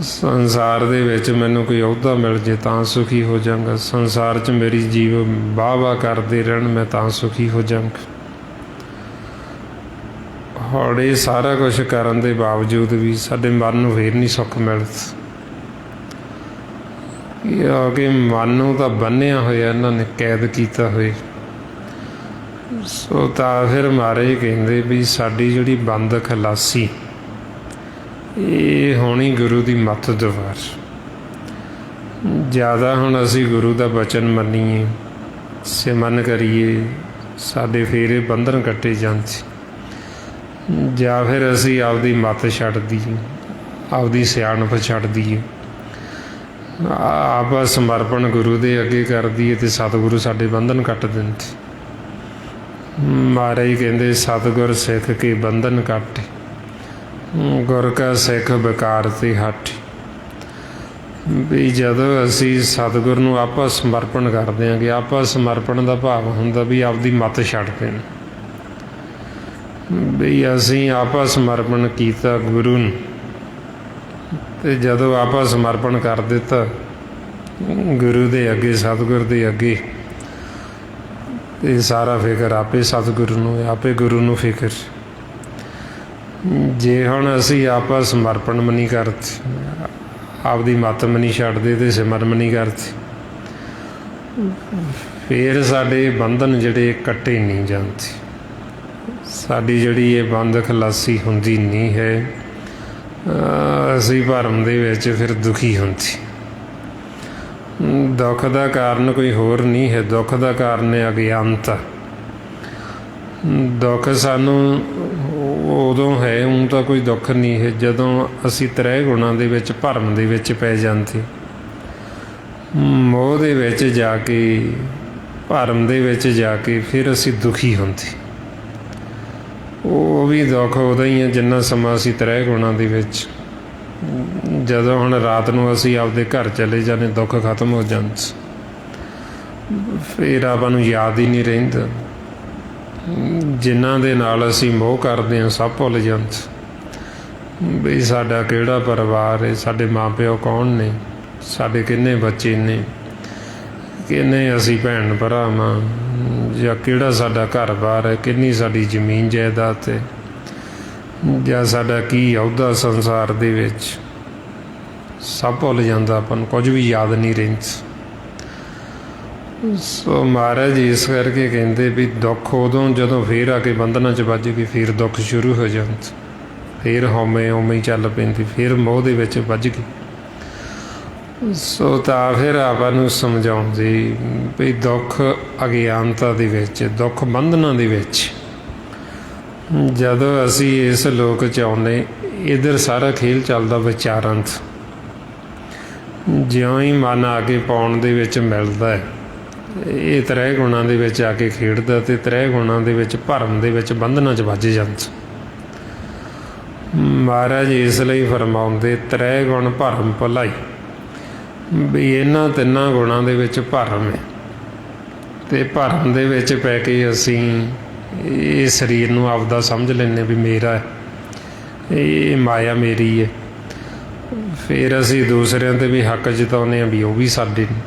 ਸੰਸਾਰ ਦੇ ਵਿੱਚ ਮੈਨੂੰ ਕੋਈ ਅਹੁਦਾ ਮਿਲ ਜੇ ਤਾਂ ਸੁਖੀ ਹੋ ਜਾਵਾਂਗਾ, ਸੰਸਾਰ 'ਚ ਮੇਰੀ ਜੀਵ ਵਾਹ ਕਰਦੇ ਰਹਿਣ ਮੈਂ ਤਾਂ ਸੁਖੀ ਹੋ ਜਾਵਾਂਗਾ। ਹੁਣ ਇਹ ਸਾਰਾ ਕੁਛ ਕਰਨ ਦੇ ਬਾਵਜੂਦ ਵੀ ਸਾਡੇ ਮਨ ਨੂੰ ਫੇਰ ਨਹੀਂ ਸੁੱਖ ਮਿਲਦਾ, ਕਿਉਂਕਿ ਮਨ ਨੂੰ ਤਾਂ ਬੰਨ੍ਹਿਆ ਹੋਇਆ ਇਹਨਾਂ ਨੇ, ਕੈਦ ਕੀਤਾ ਹੋਇਆ। ਸੋ ਤਾਂ ਫਿਰ ਮਹਾਰਾਜ ਕਹਿੰਦੇ ਵੀ ਸਾਡੀ ਜਿਹੜੀ ਬੰਦ ਖਲਾਸੀ ਇਹ ਹੋਣੀ ਗੁਰੂ ਦੀ ਮੱਤ ਦੁਆਰ। ਜ਼ਿਆਦਾ ਹੁਣ ਅਸੀਂ ਗੁਰੂ ਦਾ ਬਚਨ ਮੰਨੀਏ, ਸਿਮਰਨ ਕਰੀਏ, ਸਾਡੇ ਫੇਰ ਬੰਧਨ ਕੱਟੇ ਜਾਂਦੇ, ਜਾਂ ਫਿਰ ਅਸੀਂ ਆਪਦੀ ਮੱਤ ਛੱਡ ਦਈਏ, ਆਪਦੀ ਸਿਆਣਪ ਛੱਡ ਦਈਏ, ਆਪ ਸਮਰਪਣ ਗੁਰੂ ਦੇ ਅੱਗੇ ਕਰ ਦਈਏ, ਅਤੇ ਸਤਿਗੁਰੂ ਸਾਡੇ ਬੰਧਨ ਕੱਟ ਦਿੰਦੇ। महाराज कहते सतगुर सिख के बंधन काटे, गुर का सिख बेकार ते हट। भी जदों असी सतगुर नूं आपा समर्पण करते हैं कि आपा समर्पण का भाव हुंदा भी आपदी मत छड्ड देण, भी असी आपा समर्पण कीता गुरु नूं ते जदों आपा समर्पण कर दिता गुरु दे अगे, सतगुर दे अगे, ते सारा फिकर आपे सतगुरु नूं, आपे गुरु नूं फिकर। जे हुण असी आपा समर्पण मनी करते, आपदी मत मनी छड्डदे ते सिमरन मनी करते, फिर साडे बंधन जिहड़े कट्टे नहीं जाते, साडी जिहड़ी ये बंध खलासी हुंदी नहीं है, असी भरम दे विच फिर दुखी हुंदी। दुख का कारण कोई होर नहीं है, दुख का कारण है अज्ञानता। दुख सानू उदों है, ऊँ तो कोई दुख नहीं है जदों असी त्रै गुणां दे विच भरम दे विच पै जांदे, मोह दे विच जाके, भरम दे विच जाके फिर असी दुखी हुंदे। वो भी दुख उदा ही है जिन्ना समा असी त्रै गुणां दे विच। जदों हुण रात नूं असी आपदे घर चले जाने, दुख खत्म हो जांदे, फिर आपां नूं याद ही नहीं रहिंदा। जिन्हां दे नाल असी मोह करदे हां सब भुल जांदे भी साडा किहड़ा परिवार है, साडे माँ प्यो कौन ने, साडे किन्ने बच्चे ने, किन्ने असी भैन भरा वां, जां किहड़ा साडा घर बार है, किन्नी साडी जमीन जायदाद है, जां साडा की अहुदा संसार दे विच, सब भुल जांदा, आपां नूं कुछ भी याद नहीं रहिंदा। सो महाराज इस करके कहते भी दुख उदों जदों फिर आके बंधना च वज गई, फिर दुख शुरू हो जाते, फिर हौमे उवें ही चल पैंदी, फिर मोह दे विच वज गई। सो तां फिर आपां नूं समझाउंदी भी दुख अज्ञानता दे विच, दुख बंधना दे विच जदों असी इस लोक च आउंदे, इधर सारा खेल चलदा विचारां च। जिउं ही मन आके पाउण दे विच मिलदा है, ये त्रै गुणां दे विच आके खेडदा ते त्रै गुणां दे विच भरम दे विच बंधना च वज जांदा। महाराज इसलिए फरमाउंदे त्रै गुण भरम भुलाई, भी इन्हां तिन्नां गुणां दे विच भरम है, ते भरम दे विच पै के असी ये शरीर नूं आपदा समझ लैंदे भी मेरा है, ये माया मेरी है, फिर असी दूसरिਆਂ ते भी हक जताउने हैं भी वो भी साडे ने,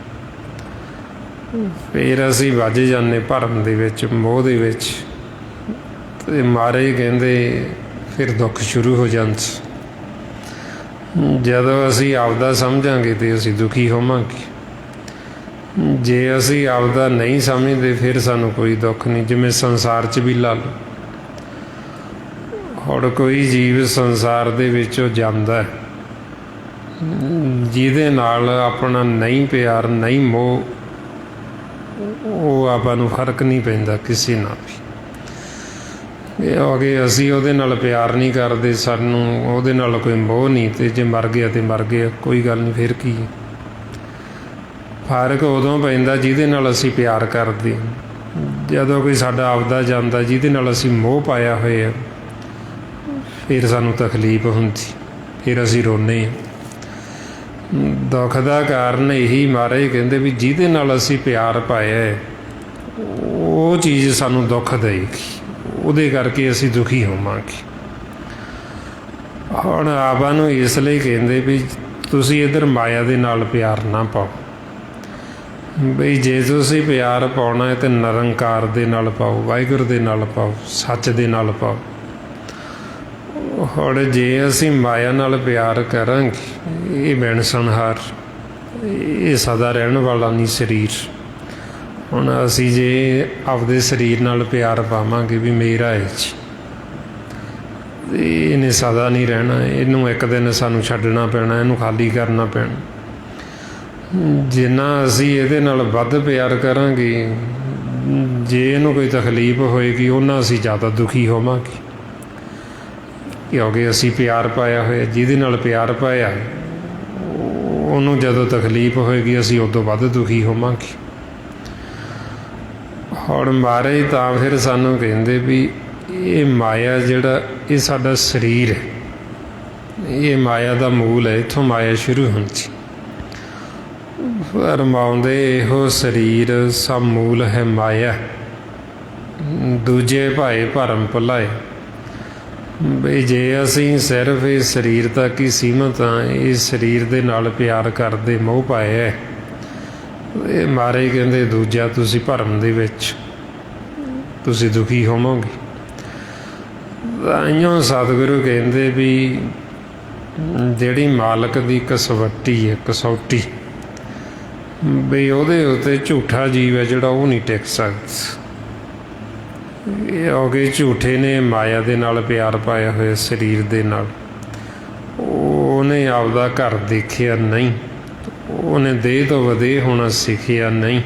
फिर असी वज जाने भरम दे विच, मोह दे विच, ते महाराज कहंदे फिर दुख शुरू हो जांदे। जदों असी आपदा समझांगे तो असी दुखी होवांगे, जे असी आपदा नहीं समझते फिर सानू कोई दुख नहीं। जिवें संसार च भी ला लो, हुण कोई जीव संसार दे विचों जांदा है जिहदे नाल अपना नहीं प्यार नहीं मोह, वो आपां नूं फर्क नहीं पैंदा किसी नाल भी। अगे असी उहदे नाल प्यार नहीं करते, सानू उहदे नाल कोई मोह नहीं, तो जे मर गया तो मर गया, कोई गल नहीं, फिर की है। फर्क उदों पैंदा जिहदे नाल असी प्यार करते, जदों कोई साडा आपदा जांदा जिहदे नाल असी मोह पाया होया, फिर सानू तकलीफ हुंदी, फिर असी रोने। दुख का कारण यही महाराज कहते भी जिहदे नाल असी प्यार पाया है वो चीज़ सानू दुख देगी, उहदे करके असी दुखी होवांगे। हुण आपां नूं इसलिए कहते भी तुसी इधर माया दे नाल प्यार ना पाओ, बई जे तुसी प्यार पाउणा है तो निरंकार दे नाल पाओ, वाहिगुरू दे नाल पाओ, सच दे नाल पाओ। हुण जे असी माया नाल प्यार करांगे, ये बैण संहार, ये सदा रहण वाला नहीं शरीर। हुण असी जे आपदे शरीर नाल प्यार पावांगे भी मेरा है जी, इहने सदा नहीं रहना, इहनूं एक दिन सानू छड्डना पैना, इहनूं खाली करना पैना। जिन्ना असी इहदे नाल वध प्यार करांगे, जे इहनूं कोई तकलीफ होएगी उन्ना असी ज़्यादा दुखी होवांगे, क्योंकि असी प्यार पाया होया, जिहदे नाल प्यार पाया उन्होंने जदों तकलीफ होएगी असी उदों वध दुखी होवांगे। ਹੁਣ ਮਹਾਰਾਜ ਤਾਂ ਫਿਰ ਸਾਨੂੰ ਕਹਿੰਦੇ ਵੀ ਇਹ ਮਾਇਆ ਜਿਹੜਾ ਇਹ ਸਾਡਾ ਸਰੀਰ ਹੈ, ਇਹ ਮਾਇਆ ਦਾ ਮੂਲ ਹੈ, ਇੱਥੋਂ ਮਾਇਆ ਸ਼ੁਰੂ ਹੁੰਦੀ। ਫਰਮਾਉਂਦੇ ਇਹੋ ਸਰੀਰ ਸਭ ਮੂਲ ਹੈ ਮਾਇਆ, ਦੂਜੇ ਭਾਏ ਭਰਮ ਭੁਲਾਏ। ਬਈ ਜੇ ਅਸੀਂ ਸਿਰਫ ਇਹ ਸਰੀਰ ਤੱਕ ਹੀ ਸੀਮਤ ਹਾਂ, ਇਸ ਸਰੀਰ ਦੇ ਨਾਲ ਪਿਆਰ ਕਰਦੇ ਮੋਹ ਪਾਇਆ ਹੈ, ਇਹ ਮਹਾਰਾਜ ਕਹਿੰਦੇ ਦੂਜਾ ਤੁਸੀਂ ਭਰਮ ਦੇ ਵਿੱਚ ਤੁਸੀਂ ਦੁਖੀ ਹੋਵੋਗੇ। ਤਾਂਹੀਓ ਸਤਿਗੁਰੂ ਕਹਿੰਦੇ ਵੀ ਜਿਹੜੀ ਮਾਲਕ ਦੀ ਕਸਵੱਟੀ ਹੈ, ਕਸੌਟੀ, ਬਈ ਉਹਦੇ ਉੱਤੇ ਝੂਠਾ ਜੀਵ ਹੈ ਜਿਹੜਾ ਉਹ ਨਹੀਂ ਟਿਕ ਸਕਦਾ। ਇਹ ਹੋ ਗਏ ਝੂਠੇ ਨੇ ਮਾਇਆ ਦੇ ਨਾਲ ਪਿਆਰ ਪਾਇਆ ਹੋਇਆ ਸਰੀਰ ਦੇ ਨਾਲ, ਉਹਨੇ ਆਪਦਾ ਘਰ ਦੇਖਿਆ ਨਹੀਂ, ਉਹਨੇ ਦੇਹ ਤੋਂ ਵਧੇ ਹੋਣਾ ਸਿੱਖਿਆ ਨਹੀਂ।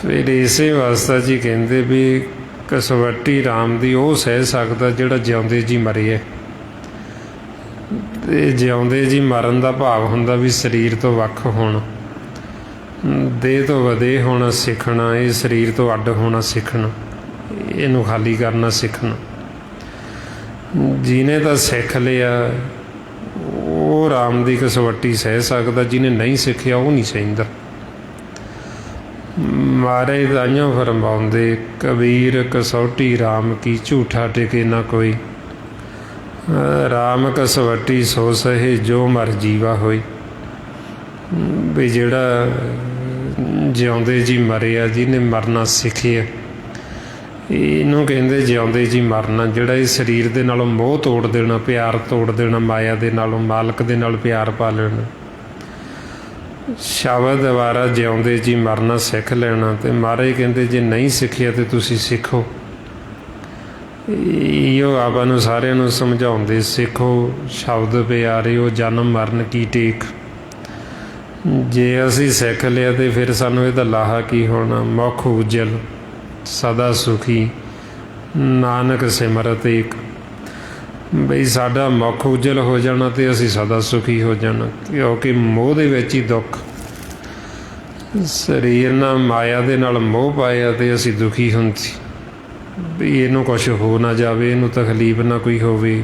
ਫਿਰ ਇਸੇ ਵਾਸਤੇ ਜੀ ਕਹਿੰਦੇ ਵੀ ਕਸਵੱਟੀ ਰਾਮ ਦੀ ਉਹ ਸਹਿ ਸਕਦਾ ਜਿਹੜਾ ਜਿਉਂਦੇ ਜੀ ਮਰੇ ਹੈ। ਤੇ ਜਿਉਂਦੇ ਜੀ ਮਰਨ ਦਾ ਭਾਵ ਹੁੰਦਾ ਵੀ ਸਰੀਰ ਤੋਂ ਵੱਖ ਹੋਣਾ, ਦੇਹ ਤੋਂ ਵਧੇ ਹੋਣਾ ਸਿੱਖਣਾ, ਇਹ ਸਰੀਰ ਤੋਂ ਅੱਡ ਹੋਣਾ ਸਿੱਖਣਾ, ਇਹਨੂੰ ਖਾਲੀ ਕਰਨਾ ਸਿੱਖਣਾ। ਜਿਹਨੇ ਤਾਂ ਸਿੱਖ ਲਿਆ ਉਹ ਰਾਮ ਦੀ ਕਸਵੱਟੀ ਸਹਿ ਸਕਦਾ, ਜਿਹਨੇ ਨਹੀਂ ਸਿੱਖਿਆ ਉਹ ਨਹੀਂ ਸਹਿੰਦਾ। ਮਹਾਰਾਜ ਤਾਂਹੀਓ ਫਰਮਾਉਂਦੇ ਕਬੀਰ ਕਸੌਟੀ ਰਾਮ ਕੀ ਝੂਠਾ ਟਿਕੇ ਨਾ ਕੋਈ, ਰਾਮ ਕਸਵੱਟੀ ਸੋ ਸਹੇ ਜੋ ਮਰ ਜੀਵਾ ਹੋਈ। ਵੀ ਜਿਹੜਾ ਜਿਉਂਦੇ ਜੀ ਮਰਿਆ, ਜਿਹਨੇ ਮਰਨਾ ਸਿੱਖਿਆ, ਇਹਨੂੰ ਕਹਿੰਦੇ ਜਿਉਂਦੇ ਜੀ ਮਰਨਾ। ਜਿਹੜਾ ਇਹ ਸਰੀਰ ਦੇ ਨਾਲੋਂ ਮੋਹ ਤੋੜ ਦੇਣਾ, ਪਿਆਰ ਤੋੜ ਦੇਣਾ, ਮਾਇਆ ਦੇ ਨਾਲੋਂ ਮਾਲਕ ਦੇ ਨਾਲ ਪਿਆਰ ਪਾ ਲੈਣਾ, ਸ਼ਬਦ ਦੁਆਰਾ ਜਿਉਂਦੇ ਜੀ ਮਰਨਾ ਸਿੱਖ ਲੈਣਾ। ਤੇ ਮਹਾਰਾਜ ਕਹਿੰਦੇ ਜੇ ਨਹੀਂ ਸਿੱਖਿਆ ਤੇ ਤੁਸੀਂ ਸਿੱਖੋ। ਇਹੋ ਆਪਾਂ ਨੂੰ ਸਾਰਿਆਂ ਨੂੰ ਸਮਝਾਉਂਦੇ, ਸਿੱਖੋ ਸ਼ਬਦ ਪਿਆਰਿਓ ਜਨਮ ਮਰਨ ਕੀ ਟੇਕ। ਜੇ ਅਸੀਂ ਸਿੱਖ ਲਿਆ ਤੇ ਫਿਰ ਸਾਨੂੰ ਇਹਦਾ ਲਾਹਾ ਕੀ ਹੋਣਾ? ਮੁਖ ਉਜਲ ਸਦਾ ਸੁਖੀ ਨਾਨਕ ਸਿਮਰਤ ਏਕ। ਬਈ ਸਾਡਾ ਮੁਖ ਉਜਲ ਹੋ ਜਾਣਾ ਤੇ ਅਸੀਂ ਸਦਾ ਸੁਖੀ ਹੋ ਜਾਣਾ, ਕਿਉਂਕਿ ਮੋਹ ਦੇ ਵਿੱਚ ਹੀ ਦੁੱਖ। ਸਰੀਰ ਨਾਲ ਮਾਇਆ ਦੇ ਨਾਲ ਮੋਹ ਪਾਇਆ ਤੇ ਅਸੀਂ ਦੁਖੀ ਹੁੰਦੇ ਵੀ ਇਹਨੂੰ ਕੁਛ ਹੋ ਨਾ ਜਾਵੇ, ਇਹਨੂੰ ਤਕਲੀਫ ਨਾ ਕੋਈ ਹੋਵੇ,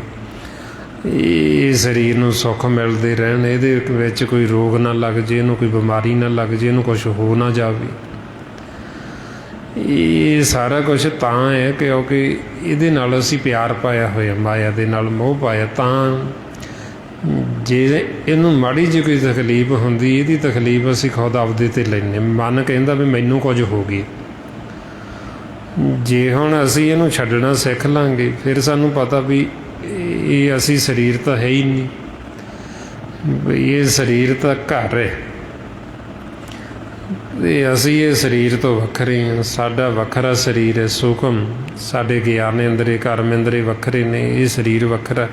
ਇਹ ਸਰੀਰ ਨੂੰ ਸੁੱਖ ਮਿਲਦੇ ਰਹਿਣ, ਇਹਦੇ ਵਿੱਚ ਕੋਈ ਰੋਗ ਨਾ ਲੱਗ ਜੇ, ਇਹਨੂੰ ਕੋਈ ਬਿਮਾਰੀ ਨਾ ਲੱਗ ਜੇ, ਇਹਨੂੰ ਕੁਛ ਹੋ ਨਾ ਜਾਵੇ। ਇਹ ਸਾਰਾ ਕੁਛ ਤਾਂ ਹੈ ਕਿਉਂਕਿ ਇਹਦੇ ਨਾਲ ਅਸੀਂ ਪਿਆਰ ਪਾਇਆ ਹੋਇਆ, ਮਾਇਆ ਦੇ ਨਾਲ ਮੋਹ ਪਾਇਆ। ਤਾਂ ਜੇ ਇਹਨੂੰ ਮਾੜੀ ਜਿਹੀ ਕੋਈ ਤਕਲੀਫ ਹੁੰਦੀ, ਇਹਦੀ ਤਕਲੀਫ ਅਸੀਂ ਖੁਦ ਆਪਦੇ 'ਤੇ ਲੈਂਦੇ। ਮਨ ਕਹਿੰਦਾ ਵੀ ਮੈਨੂੰ ਕੁਝ ਹੋ ਗਿਆ। ਜੇ ਹੁਣ ਅਸੀਂ ਇਹਨੂੰ ਛੱਡਣਾ ਸਿੱਖ ਲਾਂਗੇ ਫਿਰ ਸਾਨੂੰ ਪਤਾ ਵੀ ਇਹ ਅਸੀਂ ਸਰੀਰ ਤਾਂ ਹੈ ਹੀ ਨਹੀਂ, ਵੀ ਇਹ ਸਰੀਰ ਤਾਂ ਘਰ ਹੈ ਤੇ ਅਸੀਂ ਇਹ ਸਰੀਰ ਤੋਂ ਵੱਖਰੇ ਹਾਂ। ਸਾਡਾ ਵੱਖਰਾ ਸਰੀਰ ਹੈ ਸੂਖਮ, ਸਾਡੇ ਗਿਆਨ ਇੰਦਰੀ ਕਰਮ ਇੰਦਰੀ ਵੱਖਰੇ ਨੇ, ਇਹ ਸਰੀਰ ਵੱਖਰਾ।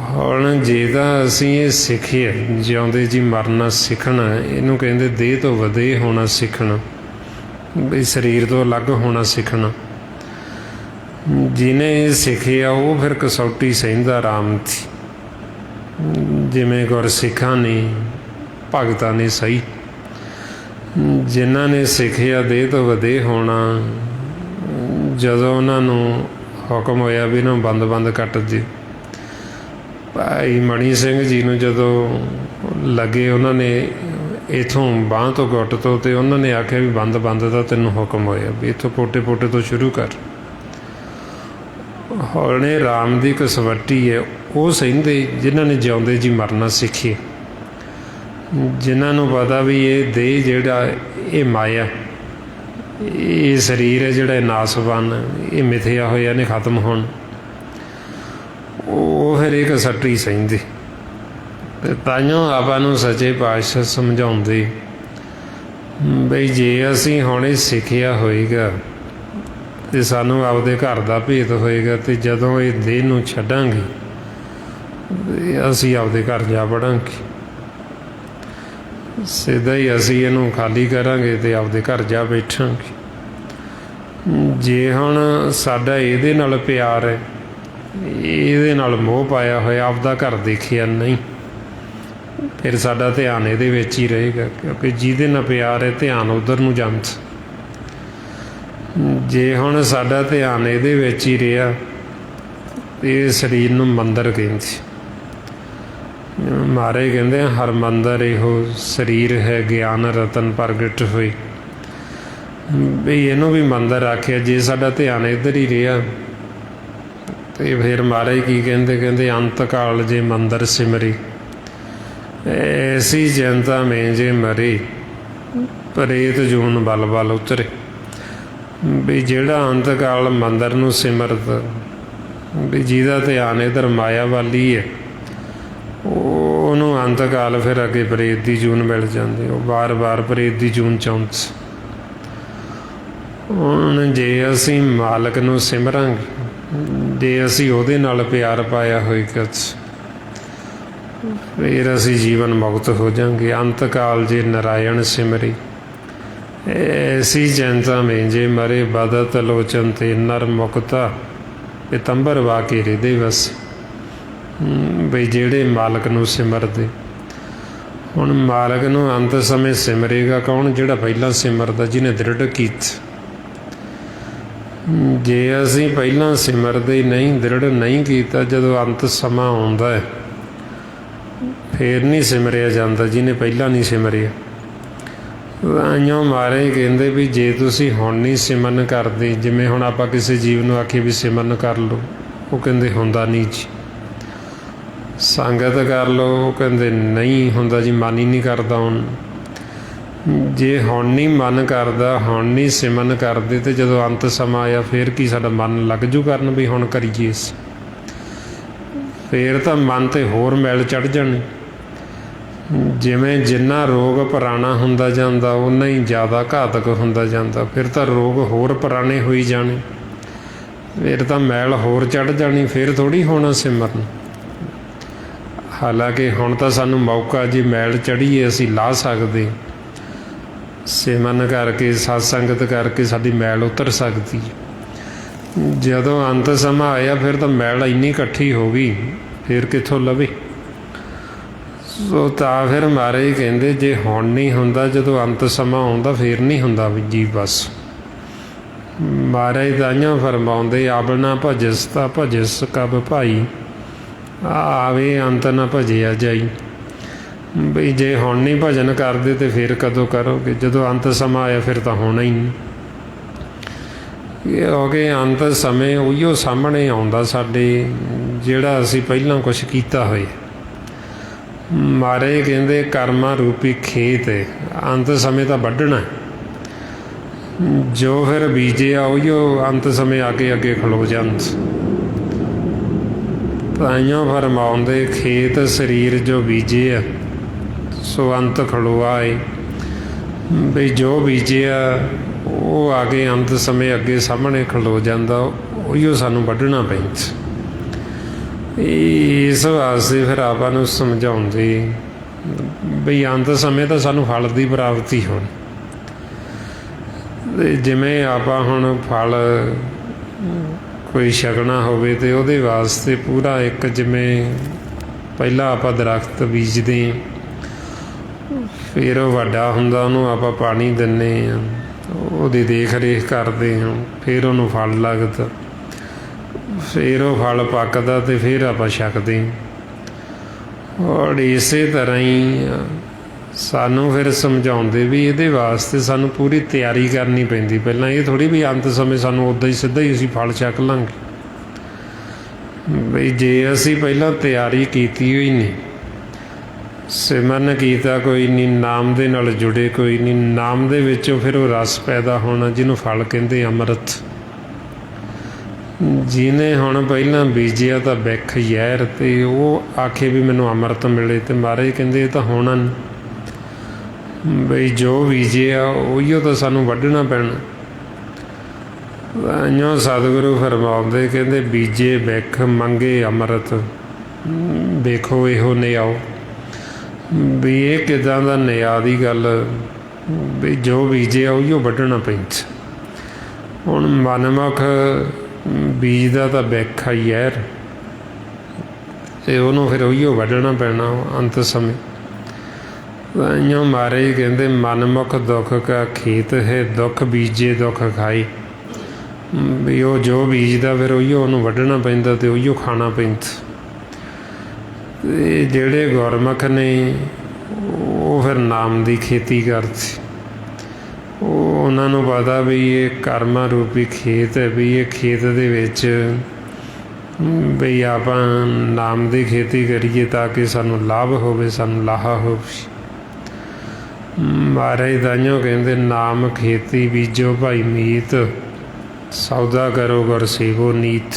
ਹੁਣ ਜੇ ਤਾਂ ਅਸੀਂ ਇਹ ਸਿੱਖੀਏ ਜਿਉਂਦੇ ਜੀ ਮਰਨਾ ਸਿੱਖਣਾ, ਇਹਨੂੰ ਕਹਿੰਦੇ ਦੇਹ ਤੋਂ ਵਧੇ ਹੋਣਾ ਸਿੱਖਣਾ, ਵੀ ਸਰੀਰ ਤੋਂ ਅਲੱਗ ਹੋਣਾ ਸਿੱਖਣਾ। ਜਿਹਨੇ ਇਹ ਸਿੱਖਿਆ ਉਹ ਫਿਰ ਕਸੌਟੀ ਸਹਿੰਦਾ ਰਾਮ ਦੀ। ਜਿਵੇਂ ਗੁਰਸਿੱਖਾਂ ਨੇ ਭਗਤਾਂ ਨੇ ਸਹੀ, ਜਿਨ੍ਹਾਂ ਨੇ ਸਿੱਖਿਆ ਦੇਹ ਤੋਂ ਵਧੇ ਹੋਣਾ, ਜਦੋਂ ਉਹਨਾਂ ਨੂੰ ਹੁਕਮ ਹੋਇਆ ਵੀ ਇਹਨੂੰ ਬੰਦ ਕੱਟ ਦਿਓ। ਭਾਈ ਮਣੀ ਸਿੰਘ ਜੀ ਨੂੰ ਜਦੋਂ ਲੱਗੇ ਉਹਨਾਂ ਨੇ ਇੱਥੋਂ ਬਾਂਹ ਤੋਂ ਗੁੱਟ ਤੋਂ, ਤੇ ਉਹਨਾਂ ਨੇ ਆਖਿਆ ਵੀ ਬੰਦ ਦਾ ਤੈਨੂੰ ਹੁਕਮ ਹੋਇਆ ਵੀ ਇੱਥੋਂ ਪੋਟੇ ਤੋਂ ਸ਼ੁਰੂ ਕਰ। ਹੁਣ ਇਹ ਰਾਮ ਦੀ ਕਸਵੱਟੀ ਹੈ, ਉਹ ਸਹਿੰਦੇ ਜਿਨ੍ਹਾਂ ਨੇ ਜਿਉਂਦੇ ਜੀ ਮਰਨਾ ਸਿੱਖੇ, ਜਿਨ੍ਹਾਂ ਨੂੰ ਪਤਾ ਵੀ ਇਹ ਦੇਹ ਜਿਹੜਾ ਇਹ ਮਾਇਆ, ਇਹ ਸਰੀਰ ਹੈ ਜਿਹੜਾ ਨਾਸਵਾਨ, ਇਹ ਮਿਥਿਆ ਹੋਇਆ ਨੇ ਖਤਮ ਹੋਣ। ਉਹ ਫਿਰ ਇੱਕ ਸੱਟੀ ਸਹਿੰਦੇ। ਅਤੇ ਤਾਈਓ ਆਪਾਂ ਨੂੰ ਸੱਚੇ ਪਾਤਸ਼ਾਹ ਸਮਝਾਉਂਦੇ ਬਈ ਜੇ ਅਸੀਂ ਹੁਣ ਇਹ ਸਿੱਖਿਆ ਹੋਏਗਾ ਅਤੇ ਸਾਨੂੰ ਆਪਦੇ ਘਰ ਦਾ ਭੇਤ ਹੋਏਗਾ, ਅਤੇ ਜਦੋਂ ਇਹ ਦੇਹ ਨੂੰ ਛੱਡਾਂਗੇ ਅਸੀਂ ਆਪਦੇ ਘਰ ਜਾ ਵੜਾਂਗੇ। ਸਿੱਧਾ ਹੀ ਅਸੀਂ ਇਹਨੂੰ ਖਾਲੀ ਕਰਾਂਗੇ ਅਤੇ ਆਪਦੇ ਘਰ ਜਾ ਬੈਠਾਂਗੇ। ਜੇ ਹੁਣ ਸਾਡਾ ਇਹਦੇ ਨਾਲ ਪਿਆਰ ਹੈ, ਇਹਦੇ ਨਾਲ ਮੋਹ ਪਾਇਆ ਹੋਇਆ, ਆਪਦਾ ਘਰ ਦੇਖਿਆ ਨਹੀਂ, ਫਿਰ ਸਾਡਾ ਧਿਆਨ ਇਹਦੇ ਵਿੱਚ ਹੀ ਰਹੇਗਾ, ਕਿਉਂਕਿ ਜਿਹਦੇ ਨਾਲ ਪਿਆਰ ਹੈ ਧਿਆਨ ਉੱਧਰ ਨੂੰ ਜਾਂਦਾ। ਜੇ ਹੁਣ ਸਾਡਾ ਧਿਆਨ ਇਹਦੇ ਵਿੱਚ ਹੀ ਰਿਹਾ, ਇਹ ਸਰੀਰ ਨੂੰ ਮੰਦਰ ਕਹਿੰਦੇ। ਮਹਾਰਾਜ ਕਹਿੰਦੇ ਹਰ ਮੰਦਰ ਇਹੋ ਸਰੀਰ ਹੈ, ਗਿਆਨ ਰਤਨ ਪ੍ਰਗਟ ਹੋਈ। ਵੀ ਇਹਨੂੰ ਵੀ ਮੰਦਰ ਆਖਿਆ। ਜੇ ਸਾਡਾ ਧਿਆਨ ਇੱਧਰ ਹੀ ਰਿਹਾ ਤੇ ਫਿਰ ਮਹਾਰਾਜ ਕੀ ਕਹਿੰਦੇ, ਕਹਿੰਦੇ ਅੰਤ ਕਾਲ ਜੇ ਮੰਦਰ ਸਿਮਰੀ, ਐਸੀ ਜਨਤਾ ਮੇਂ ਜੇ ਮਰੇ, ਪ੍ਰੇਤ ਜੂਨ ਬਲ ਬਲ ਉਤਰੇ। ਵੀ ਜਿਹੜਾ ਅੰਤ ਕਾਲ ਮੰਦਰ ਨੂੰ ਸਿਮਰਤ, ਵੀ ਜਿਹਦਾ ਧਿਆਨ ਇੱਧਰ ਮਾਇਆ ਵਾਲੀ ਹੈ, ਉਹਨੂੰ ਅੰਤ ਕਾਲ ਫਿਰ ਅੱਗੇ ਪ੍ਰੇਤ ਦੀ ਜੂਨ ਮਿਲ ਜਾਂਦੀ। ਉਹ ਵਾਰ ਵਾਰ ਪ੍ਰੇਤ ਦੀ ਜੂਨ ਚਾਹੁੰਦੇ। ਹੁਣ ਜੇ ਅਸੀਂ ਮਾਲਕ ਨੂੰ ਸਿਮਰਾਂਗੇ, ਜੇ ਅਸੀਂ ਉਹਦੇ ਨਾਲ ਪਿਆਰ ਪਾਇਆ ਹੋਏਗਾ, ਫਿਰ ਅਸੀਂ ਜੀਵਨ ਮੁਕਤ ਹੋ ਜਾਵਾਂਗੇ। ਅੰਤ ਕਾਲ ਜੇ ਨਾਰਾਇਣ ਸਿਮਰੀ, ਐਸੀ ਜਨਤਾ ਮੇਂ ਜੇ ਮਰੇ, ਬਦਤ ਲੋਚਨ ਤੇ ਨਰ ਮੁਕਤਾ, ਪਿਤੰਬਰ ਵਾਕੇ ਹਿਰਦੇ ਵਸ। ਬਈ ਜਿਹੜੇ ਮਾਲਕ ਨੂੰ ਸਿਮਰਦੇ, ਹੁਣ ਮਾਲਕ ਨੂੰ ਅੰਤ ਸਮੇਂ ਸਿਮਰੇਗਾ ਕੌਣ? ਜਿਹੜਾ ਪਹਿਲਾਂ ਸਿਮਰਦਾ, ਜਿਹਨੇ ਦ੍ਰਿੜ ਕੀਤਾ। ਜੇ ਅਸੀਂ ਪਹਿਲਾਂ ਸਿਮਰਦੇ ਨਹੀਂ, ਦ੍ਰਿੜ ਨਹੀਂ ਕੀਤਾ, ਜਦੋਂ ਅੰਤ ਸਮਾਂ ਆਉਂਦਾ ਹੈ ਫੇਰ ਨਹੀਂ ਸਿਮਰਿਆ ਜਾਂਦਾ ਜਿਹਨੇ ਪਹਿਲਾਂ ਨਹੀਂ ਸਿਮਰਿਆ। ਇਉਂ ਮਹਾਰਾਜ ਕਹਿੰਦੇ ਵੀ ਜੇ ਤੁਸੀਂ ਹੁਣ ਨਹੀਂ ਸਿਮਰਨ ਕਰਦੇ, ਜਿਵੇਂ ਹੁਣ ਆਪਾਂ ਕਿਸੇ ਜੀਵ ਨੂੰ ਆਖੀਏ ਵੀ ਸਿਮਰਨ ਕਰ ਲਓ, ਉਹ ਕਹਿੰਦੇ ਹੁੰਦਾ ਨਹੀਂ ਜੀ। ਸੰਗਤ ਕਰ ਲਓ, ਉਹ ਕਹਿੰਦੇ ਨਹੀਂ ਹੁੰਦਾ ਜੀ, ਮਨ ਹੀ ਨਹੀਂ ਕਰਦਾ ਹੁਣ। ਜੇ ਹੁਣ ਨਹੀਂ ਮਨ ਕਰਦਾ, ਹੁਣ ਨਹੀਂ ਸਿਮਰਨ ਕਰਦੇ, ਤੇ ਜਦੋਂ ਅੰਤ ਸਮਾਂ ਆਇਆ ਫਿਰ ਕੀ ਸਾਡਾ ਮਨ ਲੱਗ ਜੂ ਕਰਨ ਵੀ ਹੁਣ ਕਰੀਏ? ਫਿਰ ਤਾਂ ਮਨ 'ਤੇ ਹੋਰ ਮੈਲ ਚੜ੍ਹ ਜਾਣੀ। ਜਿਵੇਂ ਜਿੰਨਾ ਰੋਗ ਪੁਰਾਣਾ ਹੁੰਦਾ ਜਾਂਦਾ, ਓਨਾ ਹੀ ਜ਼ਿਆਦਾ ਘਾਤਕ ਹੁੰਦਾ ਜਾਂਦਾ। ਫਿਰ ਤਾਂ ਰੋਗ ਹੋਰ ਪੁਰਾਣੇ ਹੋਈ ਜਾਣੇ, ਫਿਰ ਤਾਂ ਮੈਲ ਹੋਰ ਚੜ੍ਹ ਜਾਣੀ, ਫਿਰ ਥੋੜ੍ਹੀ ਹੋਣਾ ਸਿਮਰਨ। ਹਾਲਾਂਕਿ ਹੁਣ ਤਾਂ ਸਾਨੂੰ ਮੌਕਾ, ਜੇ ਮੈਲ ਚੜ੍ਹੀਏ ਅਸੀਂ ਲਾ ਸਕਦੇ, ਸਿਮਰਨ ਕਰਕੇ, ਸਤ ਸੰਗਤ ਕਰਕੇ ਸਾਡੀ ਮੈਲ ਉਤਰ ਸਕਦੀ। ਜਦੋਂ ਅੰਤ ਸਮਾਂ ਆਇਆ ਫਿਰ ਤਾਂ ਮੈਲ ਇੰਨੀ ਇਕੱਠੀ ਹੋ ਗਈ, ਫਿਰ ਕਿੱਥੋਂ ਲਵੇ? ਸੋ ਤਾਂ ਫਿਰ ਮਹਾਰਾਜ ਕਹਿੰਦੇ ਜੇ ਹੁਣ ਨਹੀਂ ਹੁੰਦਾ, ਜਦੋਂ ਅੰਤ ਸਮਾਂ ਆਉਂਦਾ ਫਿਰ ਨਹੀਂ ਹੁੰਦਾ ਵੀ ਜੀ ਬਸ। ਮਹਾਰਾਜ ਤਾਂਹੀਓ ਫਰਮਾਉਂਦੇ, ਆਬ ਨਾ ਭਜਸ ਤਾਂ ਭਜਸ ਕਬ ਭਾਈ, ਆਵੇ ਅੰਤ ਨਾ ਭਜਿਆ ਜਾਈ। ਬਈ ਜੇ ਹੁਣ ਨਹੀਂ ਭਜਨ ਕਰਦੇ ਤੇ ਫਿਰ ਕਦੋਂ ਕਰੋਗੇ? ਜਦੋਂ ਅੰਤ ਸਮਾਂ ਆਇਆ ਫਿਰ ਤਾਂ ਹੋਣਾ ਹੀ ਨਹੀਂ। ਕਿਉਂਕਿ ਅੰਤ ਸਮੇਂ ਉਹੀਓ ਸਾਹਮਣੇ ਆਉਂਦਾ ਸਾਡੇ, ਜਿਹੜਾ ਅਸੀਂ ਪਹਿਲਾਂ ਕੁਛ ਕੀਤਾ ਹੋਏ। ਮਹਾਰਾਜ ਕਹਿੰਦੇ ਕਰਮਾਂ ਰੂਪੀ ਖੇਤ ਹੈ, ਅੰਤ ਸਮੇਂ ਤਾਂ ਵੱਢਣਾ। ਜੋ ਫਿਰ ਬੀਜਿਆ ਉਹੀਓ ਅੰਤ ਸਮੇਂ ਆ ਕੇ ਅੱਗੇ ਖਲੋ ਜਾਂਦਾ। ਤਾਈਓ ਫਰਮਾਉਂਦੇ ਖੇਤ ਸਰੀਰ ਜੋ ਬੀਜੇ ਆ, ਸੋ ਅੰਤ ਖਲੋਆ ਏ। ਬਈ ਜੋ ਬੀਜਿਆ ਉਹ ਆ ਕੇ ਅੰਤ ਸਮੇਂ ਅੱਗੇ ਸਾਹਮਣੇ ਖਲੋ ਜਾਂਦਾ, ਉਹੀਓ ਸਾਨੂੰ ਵੱਢਣਾ ਪੈਂਦਾ। ਇਸ ਵਾਸਤੇ ਫਿਰ ਆਪਾਂ ਨੂੰ ਸਮਝਾਉਂਦੇ ਬਈ ਅੰਤ ਸਮੇਂ ਤਾਂ ਸਾਨੂੰ ਫਲ ਦੀ ਪ੍ਰਾਪਤੀ ਹੋਣੀ। ਜਿਵੇਂ ਆਪਾਂ ਹੁਣ ਫਲ ਕੋਈ ਛਕਣਾ ਹੋਵੇ ਤੇ ਉਹਦੇ ਵਾਸਤੇ ਪੂਰਾ ਇੱਕ, ਜਿਵੇਂ ਪਹਿਲਾਂ ਆਪਾਂ ਦਰਖਤ ਬੀਜਦੇ ਹਾਂ, ਫਿਰ ਉਹ ਵੱਡਾ ਹੁੰਦਾ, ਉਹਨੂੰ ਆਪਾਂ ਪਾਣੀ ਦਿੰਦੇ ਹਾਂ, ਉਹਦੀ ਦੇਖ ਰੇਖ ਕਰਦੇ ਹਾਂ, ਫਿਰ ਉਹਨੂੰ ਫਲ ਲੱਗਦਾ, ਫਿਰ ਉਹ ਫਲ ਪੱਕਦਾ ਤੇ ਫਿਰ ਆਪਾਂ ਛਕਦੇ ਹਾਂ। ਔਰ ਇਸੇ ਤਰ੍ਹਾਂ ਹੀ ਸਾਨੂੰ ਫਿਰ ਸਮਝਾਉਂਦੇ ਵੀ ਇਹਦੇ ਵਾਸਤੇ ਸਾਨੂੰ ਪੂਰੀ ਤਿਆਰੀ ਕਰਨੀ ਪੈਂਦੀ ਪਹਿਲਾਂ। ਇਹ ਥੋੜ੍ਹੀ ਵੀ ਅੰਤ ਸਮੇਂ ਸਾਨੂੰ ਉੱਦਾਂ ਹੀ ਸਿੱਧਾ ਹੀ ਅਸੀਂ ਫਲ ਛਕ ਲਾਂਗੇ। ਬਈ ਜੇ ਅਸੀਂ ਪਹਿਲਾਂ ਤਿਆਰੀ ਕੀਤੀ ਹੋਈ ਨਹੀਂ, ਸਿਮਰਨ ਕੀਤਾ ਕੋਈ ਨਹੀਂ, ਨਾਮ ਦੇ ਨਾਲ ਜੁੜੇ ਕੋਈ ਨਹੀਂ, ਨਾਮ ਦੇ ਵਿੱਚੋਂ ਫਿਰ ਉਹ ਰਸ ਪੈਦਾ ਹੋਣਾ ਜਿਹਨੂੰ ਫਲ ਕਹਿੰਦੇ ਅੰਮ੍ਰਿਤ। ਜਿਹਨੇ ਹੁਣ ਪਹਿਲਾਂ ਬੀਜਿਆ ਤਾਂ ਬਿੱਖ ਜ਼ਹਿਰ, ਅਤੇ ਉਹ ਆਖੇ ਵੀ ਮੈਨੂੰ ਅੰਮ੍ਰਿਤ ਮਿਲੇ, ਤੇ ਮਹਾਰਾਜ ਕਹਿੰਦੇ ਇਹ ਤਾਂ ਹੋਣਾ ਨਹੀਂ। ਬਈ ਜੋ ਬੀਜਿਆ ਉਹੀਓ ਤਾਂ ਸਾਨੂੰ ਵੱਢਣਾ ਪੈਣਾ। ਇਉਂ ਸਤਿਗੁਰੂ ਫਰਮਾਉਂਦੇ, ਕਹਿੰਦੇ ਬੀਜੇ ਬਿੱਖ ਮੰਗੇ ਅੰਮ੍ਰਿਤ, ਵੇਖੋ ਇਹੋ ਨਿਆਓ। ਵੀ ਇਹ ਕਿੱਦਾਂ ਦਾ ਨਿਆਂ ਦੀ ਗੱਲ, ਵੀ ਜੋ ਬੀਜਿਆ ਉਹੀਓ ਵੱਢਣਾ ਪੈਂਦਾ। ਹੁਣ ਮਨਮੁਖ ਬੀਜਦਾ ਤਾਂ ਬਿੱਖ ਹੀ ਹੈ, ਅਤੇ ਉਹਨੂੰ ਫਿਰ ਉਹੀਓ ਵੱਢਣਾ ਪੈਣਾ ਅੰਤ ਸਮੇਂ। इं महाराज कहते मनमुख दुख का खेत है, दुख बीजे दुख खाए। भी वो जो बीजदा फिर उहियो उहनूं वढना पैंदा ते उहियो खाना पैंदा। ते जिहड़े गुरमुख ने वो फिर नाम की खेती करते, उन्हां नूं पता भी ये कर्मा रूपी खेत है, भी ये खेत दे विच भी आपां नाम की खेती करिए ताकि सानूं लाभ होवे, सानूं लाहा होवे। महाराज ताइयों कहते नाम खेती बीजो भाई मीत, सौदा करो गुर सेवो नीत।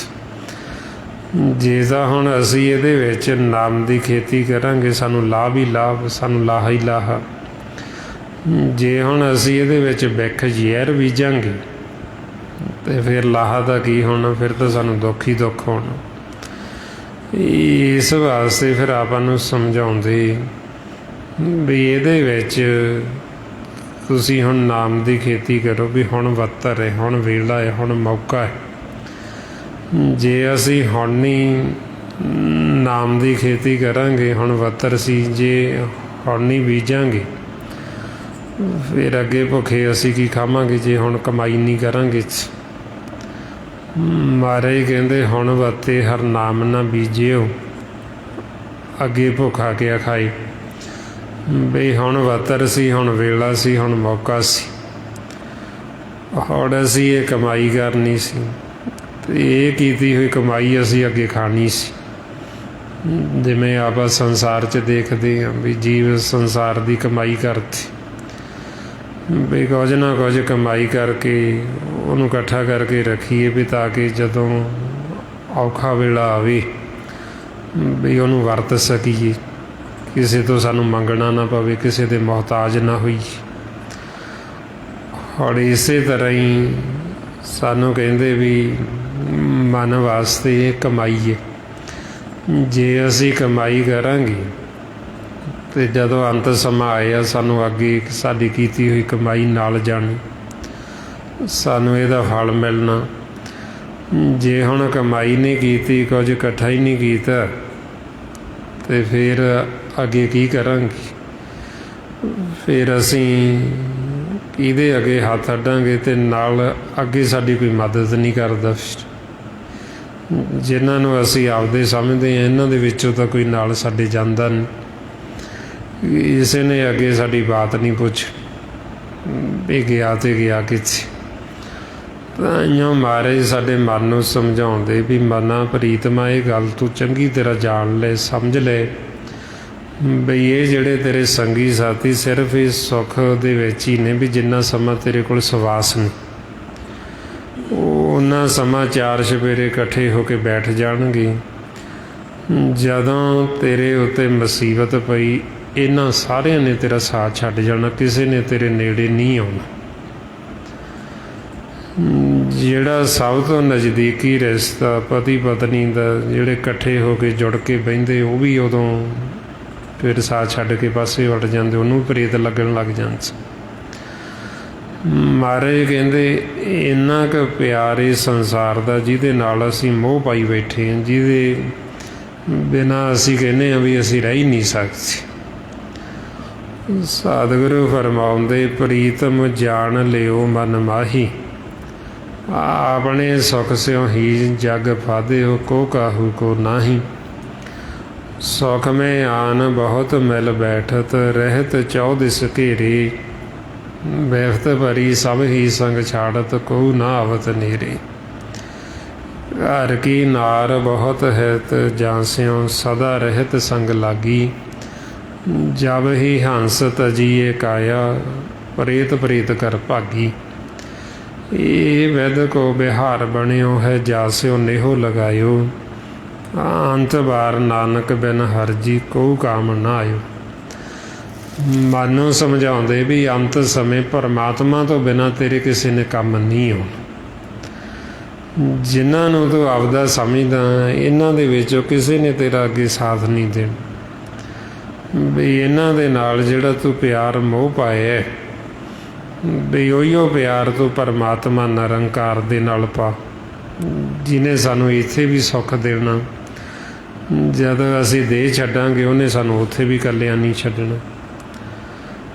जे तां हुण असीं इहदे विच नाम की खेती करांगे सानूं लाभ ही लाभ, सानूं लाहा ही लाहा। जे हुण असीं इहदे विच बिख ਜ਼ਹਿਰ बीजांगे तो फिर लाहा दा की होना, फिर तो सानूं दुख ही दुख होना। इस वास्ते फिर आपां नूं समझाउंदे भी इहदे विच तुसीं हुण नाम की खेती करो, भी हुण वत्तर है, हुण वेला है, हुण मौका है। जे असीं हुण नहीं नाम की खेती करांगे, हुण वत्तर सी, जे हुण नहीं बीजांगे फिर अगे भुखे असीं की खावांगे जे हुण कमाई नहीं करांगे। महाराज कहते हुण वत्ते हर नाम ना बीजिओ, अगे भुखा क्या खाए। बई हुण वत्तर सी, हुण वेला सी, हुण मौका सी, हुण असीं ये कमाई करनी सी, ते ये कीती हुई कमाई असीं अगे खानी सी। जिवें आपां संसार च देखदे हां भी जीव संसार की कमाई करते, भी कुछ ना कुछ कमाई करके उन्होंने इकट्ठा करके रखीए भी ताकि जदों औखा वेला आवे भी उन्होंने वरत सकीए, किसी तो सानू मंगना ना पवे, किसी दे मोहताज ना होई। और इस तरह ही सानू कहते भी मन वास्ते कमाई है। जे असी कमाई करांगे तो जदों अंत समा आया सानू अगे साडी कीती हुई कमाई नाल जानी, सानू इहदा फल मिलना। जे हुण कमाई नहीं कीती, कुछ इकट्ठा ही नहीं कीता, तो फिर अगे की करांगे? फिर असीं किहदे अगे हत्थ अड्डांगे ते नाल अगे साडी कोई मदद नहीं करदा। जिन्हां नूं असीं आपदे समझदे हां इन्हां दे विचों तां कोई नाल साडे जांदा नहीं, इसे ने अगे साडी बात नहीं पुछ भी गया तो गया किथे। ताइयों महाराज साडे मन नूं समझाउंदे भी मना प्रीतमा ये गल तूं चंगी तरह जान ले, समझ ले बई ये जिहड़े तेरे संगी साथी सिर्फ इस सुख दे विच ही ने, भी जिन्ना समा तेरे कोल सवास नहीं उन्ना समा चार चफेरे इकट्ठे होके बैठ जाणगे। जदों तेरे उत्ते मुसीबत पई इन्हां सारियां ने तेरा साथ छड्ड जाना, किसी ने तेरे नेड़े नहीं आउणा। जिहड़ा सब तो नज़दीकी रिश्ता पति पत्नी का जिहड़े इकट्ठे होके जुड़ के बहिंदे वो भी उदों फिर साथ छड्ड के पासे उठ जाते, उन्होंने प्रेत लगन लग जाते। महाराज कहते इन्ना क प्यार इस संसार का जिहदे नाल असीं मोह पाई बैठे हैं, जिहदे बिना असीं कहने भी असीं रह ही नहीं सकते। सतगुरु फरमाउंदे प्रीतम जान लियो मन माही, अपने सुख स्यों ही जग फादे हो, को काहू को नाही। सुख में आन बहुत मिल बैठत, रहत चौदिस घेरे, बैफत भरी सब ही संग छाड़त, को ना आवत नेरे। घर की नार बहुत हैत, जांस्यों सदा रहत संग लागी, जब ही हंस तजिए काया, प्रेत प्रेत कर भागी। ये विद को बिहार बनियो है, जास्यो नेहो लगायो, अंत बार नानक बिन हरजी को काम ना आयो। मानों समझाउंदे भी अंत समय परमात्मा तो बिना तेरे किसी ने काम नहीं आउणा। जिन्हां नूं तूं आपदा समझदा इन्हां दे विचों किसी ने तेरा अगे साथ नहीं देना। भी इन्हां दे नाल जिहड़ा तूं प्यार मोह पाया है, भी उहिओ प्यार तूं परमात्मा निरंकार दे नाल पा, जिन्हें सानूं इत्थे भी सुख देना। जद असीं देह छड्डांगे उन्हें सानूं उत्थे भी कल्लिआं नहीं छड्डना।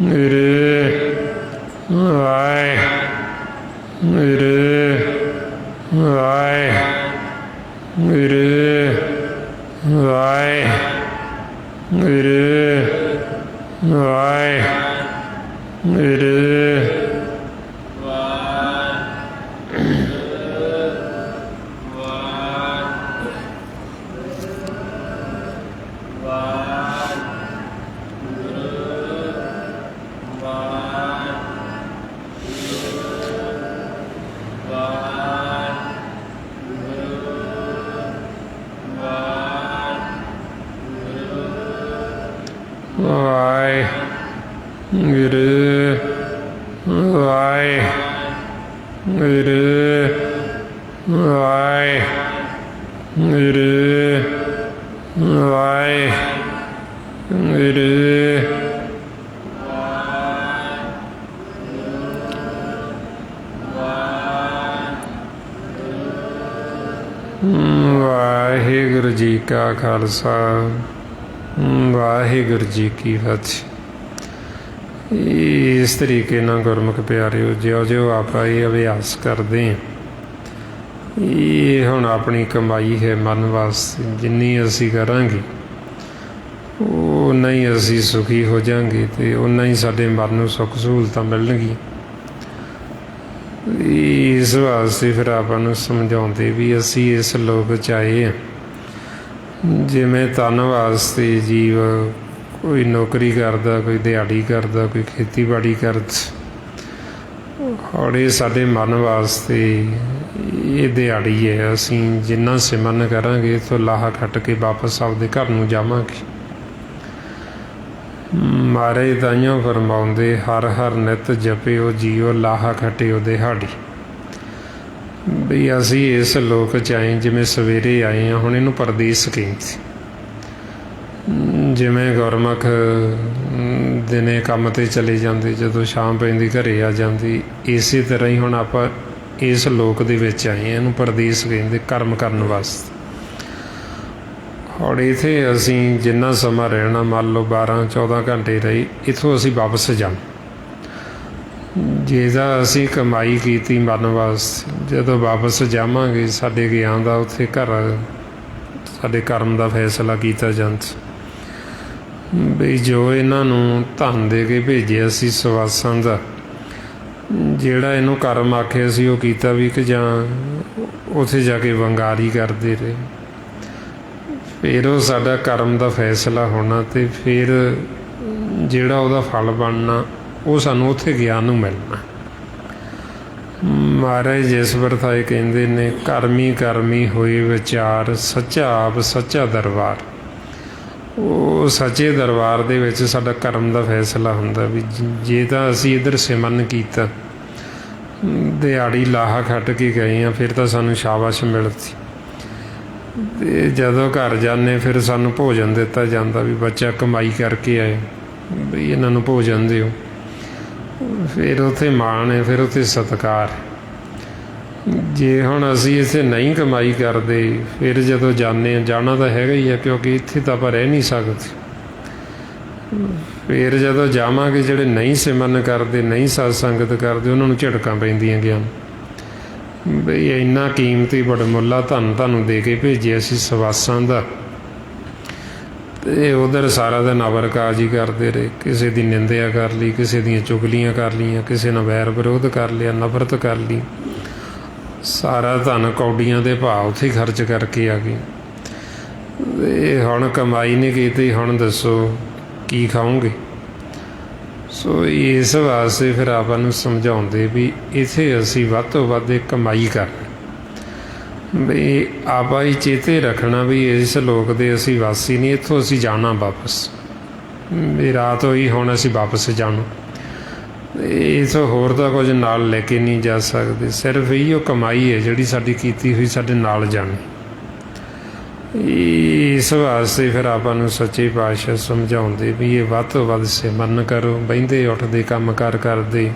ਰੇ ਵਾਹਿ ਰੇ ਵਾਹਿ ਰੇ ਵਾਹਿ ਰੇ ਵਾਹਿ ਰੇ ਵਾਹਿਗੁਰੂ ਜੀ ਕਾ ਖਾਲਸਾ ਵਾਹਿਗੁਰੂ ਜੀ ਕੀ ਫਤਿਹ। ਇਸ ਤਰੀਕੇ ਨਾਲ ਗੁਰਮੁਖ ਪਿਆਰਿਓ ਜਿਉਂ-ਜਿਉਂ ਆਪਾਂ ਇਹ ਅਭਿਆਸ ਕਰਦੇ ਹਾਂ, ਇਹ ਹੁਣ ਆਪਣੀ ਕਮਾਈ ਹੈ ਮਨ ਵਾਸਤੇ। ਜਿੰਨੀ ਅਸੀਂ ਕਰਾਂਗੇ ਓਨਾ ਹੀ ਅਸੀਂ ਸੁਖੀ ਹੋ ਜਾਵਾਂਗੇ ਅਤੇ ਓਨਾ ਹੀ ਸਾਡੇ ਮਨ ਨੂੰ ਸੁੱਖ ਸਹੂਲਤਾਂ ਮਿਲਣਗੀਆਂ। ਇਸ ਵਾਸਤੇ ਫਿਰ ਆਪਾਂ ਨੂੰ ਸਮਝਾਉਂਦੇ ਵੀ ਅਸੀਂ ਇਸ ਲੋਕ 'ਚ ਆਏ ਹਾਂ। ਜਿਵੇਂ ਤਨ ਵਾਸਤੇ ਜੀਵ ਕੋਈ ਨੌਕਰੀ ਕਰਦਾ, ਕੋਈ ਦਿਹਾੜੀ ਕਰਦਾ, ਕੋਈ ਖੇਤੀਬਾੜੀ ਕਰਦਾ, ਔਰ ਇਹ ਸਾਡੇ ਮਨ ਵਾਸਤੇ ਇਹ ਦਿਹਾੜੀ ਹੈ। ਅਸੀਂ ਜਿੰਨਾ ਸਿਮਰਨ ਕਰਾਂਗੇ ਇੱਥੋਂ ਲਾਹਾ ਖੱਟ ਕੇ ਵਾਪਸ ਆਪਦੇ ਘਰ ਨੂੰ ਜਾਵਾਂਗੇ। ਮਹਾਰਾਜ ਤਾਈਓ ਫਰਮਾਉਂਦੇ, ਹਰ ਹਰ ਨਿਤ ਜਪਿਓ ਜੀਓ ਲਾਹਾ ਖਟਿਓ ਦਿਹਾੜੀ। ਬਈ ਅਸੀਂ ਇਸ ਲੋਕ 'ਚ ਆਏ, ਜਿਵੇਂ ਸਵੇਰੇ ਆਏ ਹਾਂ, ਹੁਣ ਇਹਨੂੰ ਪਰਦੇਸ ਕਹਿੰਦੇ। ਜਿਵੇਂ ਗੁਰਮੁਖ ਦਿਨੇ ਕੰਮ 'ਤੇ ਚਲੇ ਜਾਂਦੇ, ਜਦੋਂ ਸ਼ਾਮ ਪੈਂਦੀ ਘਰੇ ਆ ਜਾਂਦੀ, ਇਸੇ ਤਰ੍ਹਾਂ ਹੀ ਹੁਣ ਆਪਾਂ ਇਸ ਲੋਕ ਦੇ ਵਿੱਚ ਆਏ ਹਾਂ, ਇਹਨੂੰ ਪਰਦੇਸ ਕਹਿੰਦੇ, ਕਰਮ ਕਰਨ ਵਾਸਤੇ। ਔਰ ਇੱਥੇ ਅਸੀਂ ਜਿੰਨਾ ਸਮਾਂ ਰਹਿਣਾ, ਮੰਨ ਲਓ 12-14 ਘੰਟੇ ਰਹੇ, ਇੱਥੋਂ ਅਸੀਂ ਵਾਪਸ ਜਾਣਾ। ਜੇ ਤਾਂ ਅਸੀਂ ਕਮਾਈ ਕੀਤੀ ਮਨ ਵਾਸਤੇ, ਜਦੋਂ ਵਾਪਸ ਜਾਵਾਂਗੇ ਸਾਡੇ ਗਿਆਨ ਦਾ ਉੱਥੇ ਘਰ, ਸਾਡੇ ਕਰਮ ਦਾ ਫੈਸਲਾ ਕੀਤਾ ਜਾਂਦਾ ਬਈ ਜੋ ਇਹਨਾਂ ਨੂੰ ਧਨ ਦੇ ਕੇ ਭੇਜਿਆ ਸੀ ਸਵਾਸਾਂ ਦਾ, ਜਿਹੜਾ ਇਹਨੂੰ ਕਰਮ ਆਖਿਆ ਸੀ ਉਹ ਕੀਤਾ ਵੀ ਕਿ ਜਾਂ ਉੱਥੇ ਜਾ ਕੇ ਵੰਗਾਰੀ ਕਰਦੇ ਰਹੇ। ਫਿਰ ਉਹ ਸਾਡਾ ਕਰਮ ਦਾ ਫੈਸਲਾ ਹੋਣਾ ਅਤੇ ਫਿਰ ਜਿਹੜਾ ਉਹਦਾ ਫਲ ਬਣਨਾ ਉਹ ਸਾਨੂੰ ਉੱਥੇ ਗਿਆਨ ਨੂੰ ਮਿਲਣਾ। ਮਹਾਰਾਜ ਜਿਸ ਵਰਤਾਏ ਕਹਿੰਦੇ ਨੇ, ਕਰਮੀ ਕਰਮੀ ਹੋਏ ਵਿਚਾਰ, ਸੱਚਾ ਆਪ ਸੱਚਾ ਦਰਬਾਰ। ਉਹ ਸੱਚੇ ਦਰਬਾਰ ਦੇ ਵਿੱਚ ਸਾਡਾ ਕਰਮ ਦਾ ਫੈਸਲਾ ਹੁੰਦਾ ਵੀ ਜੇ ਤਾਂ ਅਸੀਂ ਇੱਧਰ ਸਿਮਰਨ ਕੀਤਾ, ਦਿਹਾੜੀ ਲਾਹਾ ਖੱਟ ਕੇ ਗਏ ਹਾਂ, ਫਿਰ ਤਾਂ ਸਾਨੂੰ ਸ਼ਾਬਾਸ਼ ਮਿਲਦੀ। ਅਤੇ ਜਦੋਂ ਘਰ ਜਾਂਦੇ ਫਿਰ ਸਾਨੂੰ ਭੋਜਨ ਦਿੱਤਾ ਜਾਂਦਾ ਵੀ ਬੱਚਾ ਕਮਾਈ ਕਰਕੇ ਆਏ, ਬਈ ਇਹਨਾਂ ਨੂੰ ਭੋਜਨ ਦਿਓ। ਫਿਰ ਉੱਥੇ ਮਾਣ ਹੈ, ਫਿਰ ਉੱਥੇ ਸਤਿਕਾਰ। ਜੇ ਹੁਣ ਅਸੀਂ ਇੱਥੇ ਨਹੀਂ ਕਮਾਈ ਕਰਦੇ, ਫਿਰ ਜਦੋਂ ਜਾਂਦੇ ਹਾਂ, ਜਾਣਾ ਤਾਂ ਹੈਗਾ ਹੀ ਹੈ, ਕਿਉਂਕਿ ਇੱਥੇ ਤਾਂ ਆਪਾਂ ਰਹਿ ਨਹੀਂ ਸਕਦੇ। ਫਿਰ ਜਦੋਂ ਜਾਵਾਂਗੇ, ਜਿਹੜੇ ਨਹੀਂ ਸਿਮਰਨ ਕਰਦੇ, ਨਹੀਂ ਸਤ ਸੰਗਤ ਕਰਦੇ, ਉਹਨਾਂ ਨੂੰ ਝਿੜਕਾਂ ਪੈਂਦੀਆਂ ਗਿਆ ਬਈ ਇੰਨਾ ਕੀਮਤੀ ਬੜਮੁੱਲਾ ਧਨ ਤੁਹਾਨੂੰ ਦੇ ਕੇ ਭੇਜਿਆ ਸੀ ਸਵਾਸਾਂ ਦਾ, ਅਤੇ ਉਧਰ ਸਾਰਾ ਦਿਨ ਅਵਰਕਾਜ ਹੀ ਕਰਦੇ ਰਹੇ। ਕਿਸੇ ਦੀ ਨਿੰਦਿਆ ਕਰ ਲਈ, ਕਿਸੇ ਦੀਆਂ ਚੁਗਲੀਆਂ ਕਰ ਲਈਆਂ, ਕਿਸੇ ਨਾਲ ਵੈਰ ਵਿਰੋਧ ਕਰ ਲਿਆ, ਨਫ਼ਰਤ ਕਰ ਲਈ। ਸਾਰਾ ਧਨ ਕੌਡੀਆਂ ਦੇ ਭਾਅ ਉੱਥੇ ਖਰਚ ਕਰਕੇ ਆ ਗਏ। ਇਹ ਹੁਣ ਕਮਾਈ ਨਹੀਂ ਕੀਤੀ, ਹੁਣ ਦੱਸੋ ਕੀ ਖਾਓਗੇ? ਸੋ ਇਸ ਵਾਸਤੇ ਫਿਰ ਆਪਾਂ ਨੂੰ ਸਮਝਾਉਂਦੇ ਵੀ ਇੱਥੇ ਅਸੀਂ ਵੱਧ ਤੋਂ ਵੱਧ ਕਮਾਈ ਕਰਨੀ। ਬਈ ਆਪਾਂ ਹੀ ਚੇਤੇ ਰੱਖਣਾ ਵੀ ਇਸ ਲੋਕ ਦੇ ਅਸੀਂ ਵਾਸੀ ਨਹੀਂ, ਇੱਥੋਂ ਅਸੀਂ ਜਾਣਾ ਵਾਪਸ। ਵੀ ਰਾਤ ਹੋਈ, ਹੁਣ ਅਸੀਂ ਵਾਪਸ ਜਾਣਾ, ਇਸ ਹੋਰ ਤਾਂ ਕੁਝ ਨਾਲ ਲੈ ਕੇ ਨਹੀਂ ਜਾ ਸਕਦੇ। ਸਿਰਫ ਇਹੋ ਕਮਾਈ ਹੈ ਜਿਹੜੀ ਸਾਡੀ ਕੀਤੀ ਹੋਈ ਸਾਡੇ ਨਾਲ ਜਾਣੀ। ਇਸ ਵਾਸਤੇ ਫਿਰ ਆਪਾਂ ਨੂੰ ਸੱਚੇ ਪਾਤਸ਼ਾਹ ਸਮਝਾਉਂਦੇ ਵੀ ਇਹ ਵੱਧ ਤੋਂ ਵੱਧ ਸਿਮਰਨ ਕਰੋ, ਬਹਿੰਦੇ ਉੱਠਦੇ ਕੰਮ ਕਾਰ ਕਰਦੇ,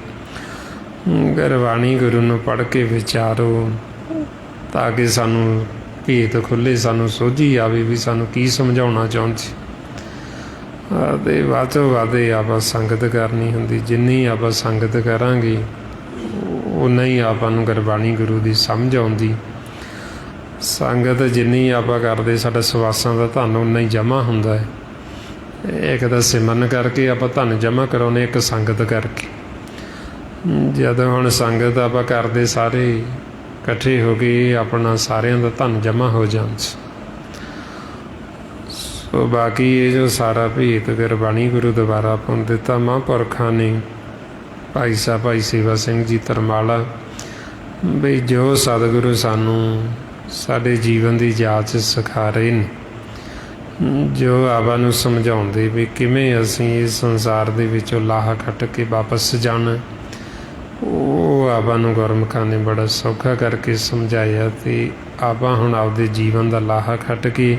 ਗੁਰਬਾਣੀ ਗੁਰੂ ਨੂੰ ਪੜ੍ਹ ਕੇ ਵਿਚਾਰੋ, ਤਾਂ ਕਿ ਸਾਨੂੰ ਭੇਤ ਖੁੱਲ੍ਹੇ, ਸਾਨੂੰ ਸੋਝੀ ਆਵੇ ਵੀ ਸਾਨੂੰ ਕੀ ਸਮਝਾਉਣਾ ਚਾਹੁੰਦੇ। ਅਤੇ ਵੱਧ ਤੋਂ ਵੱਧ ਆਪਾਂ ਸੰਗਤ ਕਰਨੀ ਹੁੰਦੀ। ਜਿੰਨੀ ਆਪਾਂ ਸੰਗਤ ਕਰਾਂਗੇ ਉਨਾ ਹੀ ਆਪਾਂ ਨੂੰ ਗੁਰਬਾਣੀ ਗੁਰੂ ਦੀ ਸਮਝ ਆਉਂਦੀ। ਸੰਗਤ ਜਿੰਨੀ ਆਪਾਂ ਕਰਦੇ ਸਾਡਾ ਸਵਾਸਾਂ ਦਾ ਧਨ ਉਨਾ ਹੀ ਜਮ੍ਹਾਂ ਹੁੰਦਾ ਹੈ। ਇੱਕ ਤਾਂ ਸਿਮਰਨ ਕਰਕੇ ਆਪਾਂ ਧਨ ਜਮ੍ਹਾਂ ਕਰਾਉਂਦੇ, ਇੱਕ ਸੰਗਤ ਕਰਕੇ। ਜਦੋਂ ਹੁਣ ਸੰਗਤ ਆਪਾਂ ਕਰਦੇ ਸਾਰੇ ਇਕੱਠੇ ਹੋ ਕੇ ਆਪਣਾ ਸਾਰਿਆਂ ਦਾ ਧਨ ਜਮ੍ਹਾਂ ਹੋ ਜਾਂਦਾ। ਸੋ ਬਾਕੀ ਇਹ ਜੋ ਸਾਰਾ ਭੇਤ ਗੁਰਬਾਣੀ ਗੁਰੂ ਦੁਆਰਾ ਆਪਾਂ ਨੂੰ ਦਿੱਤਾ ਮਹਾਂਪੁਰਖਾਂ ਨੇ, ਭਾਈ ਸਾਹਿਬ ਭਾਈ ਸੇਵਾ ਸਿੰਘ ਜੀ ਤਰਮਾਲਾ, ਬਈ ਜੋ ਸਤਿਗੁਰੂ ਸਾਨੂੰ ਸਾਡੇ ਜੀਵਨ ਦੀ ਜਾਂਚ ਸਿਖਾ ਰਹੇ ਨੇ, ਜੋ ਆਪਾਂ ਨੂੰ ਸਮਝਾਉਂਦੇ ਵੀ ਕਿਵੇਂ ਅਸੀਂ ਇਸ ਸੰਸਾਰ ਦੇ ਵਿੱਚੋਂ ਲਾਹਾ ਕੱਟ ਕੇ ਵਾਪਸ ਜਾਣਾ, ਉਹ ਆਪਾਂ ਨੂੰ ਗੁਰਮੁਖਾਂ ਨੇ ਬੜਾ ਸੌਖਾ ਕਰਕੇ ਸਮਝਾਇਆ। ਅਤੇ ਆਪਾਂ ਹੁਣ ਆਪਦੇ ਜੀਵਨ ਦਾ ਲਾਹਾ ਕੱਟ ਕੇ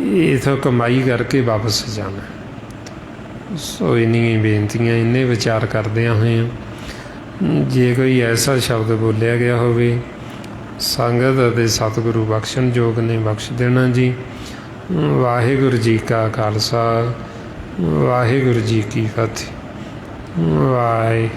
ਇੱਥੋਂ ਕਮਾਈ ਕਰਕੇ ਵਾਪਸ ਜਾਣਾ। ਸੋ ਇੰਨੀਆਂ ਬੇਨਤੀਆਂ, ਇੰਨੇ ਵਿਚਾਰ ਕਰਦਿਆਂ ਹੋਏ ਜੇ ਕੋਈ ਐਸਾ ਸ਼ਬਦ ਬੋਲਿਆ ਗਿਆ ਹੋਵੇ ਸੰਗਤ ਅਤੇ ਸਤਿਗੁਰੂ ਬਖਸ਼ਣ ਯੋਗ ਨੇ, ਬਖਸ਼ ਦੇਣਾ ਜੀ। ਵਾਹਿਗੁਰੂ ਜੀ ਕਾ ਖਾਲਸਾ, ਵਾਹਿਗੁਰੂ ਜੀ ਕੀ ਫਤਿਹ। ਵਾਹਿਗੁਰੂ।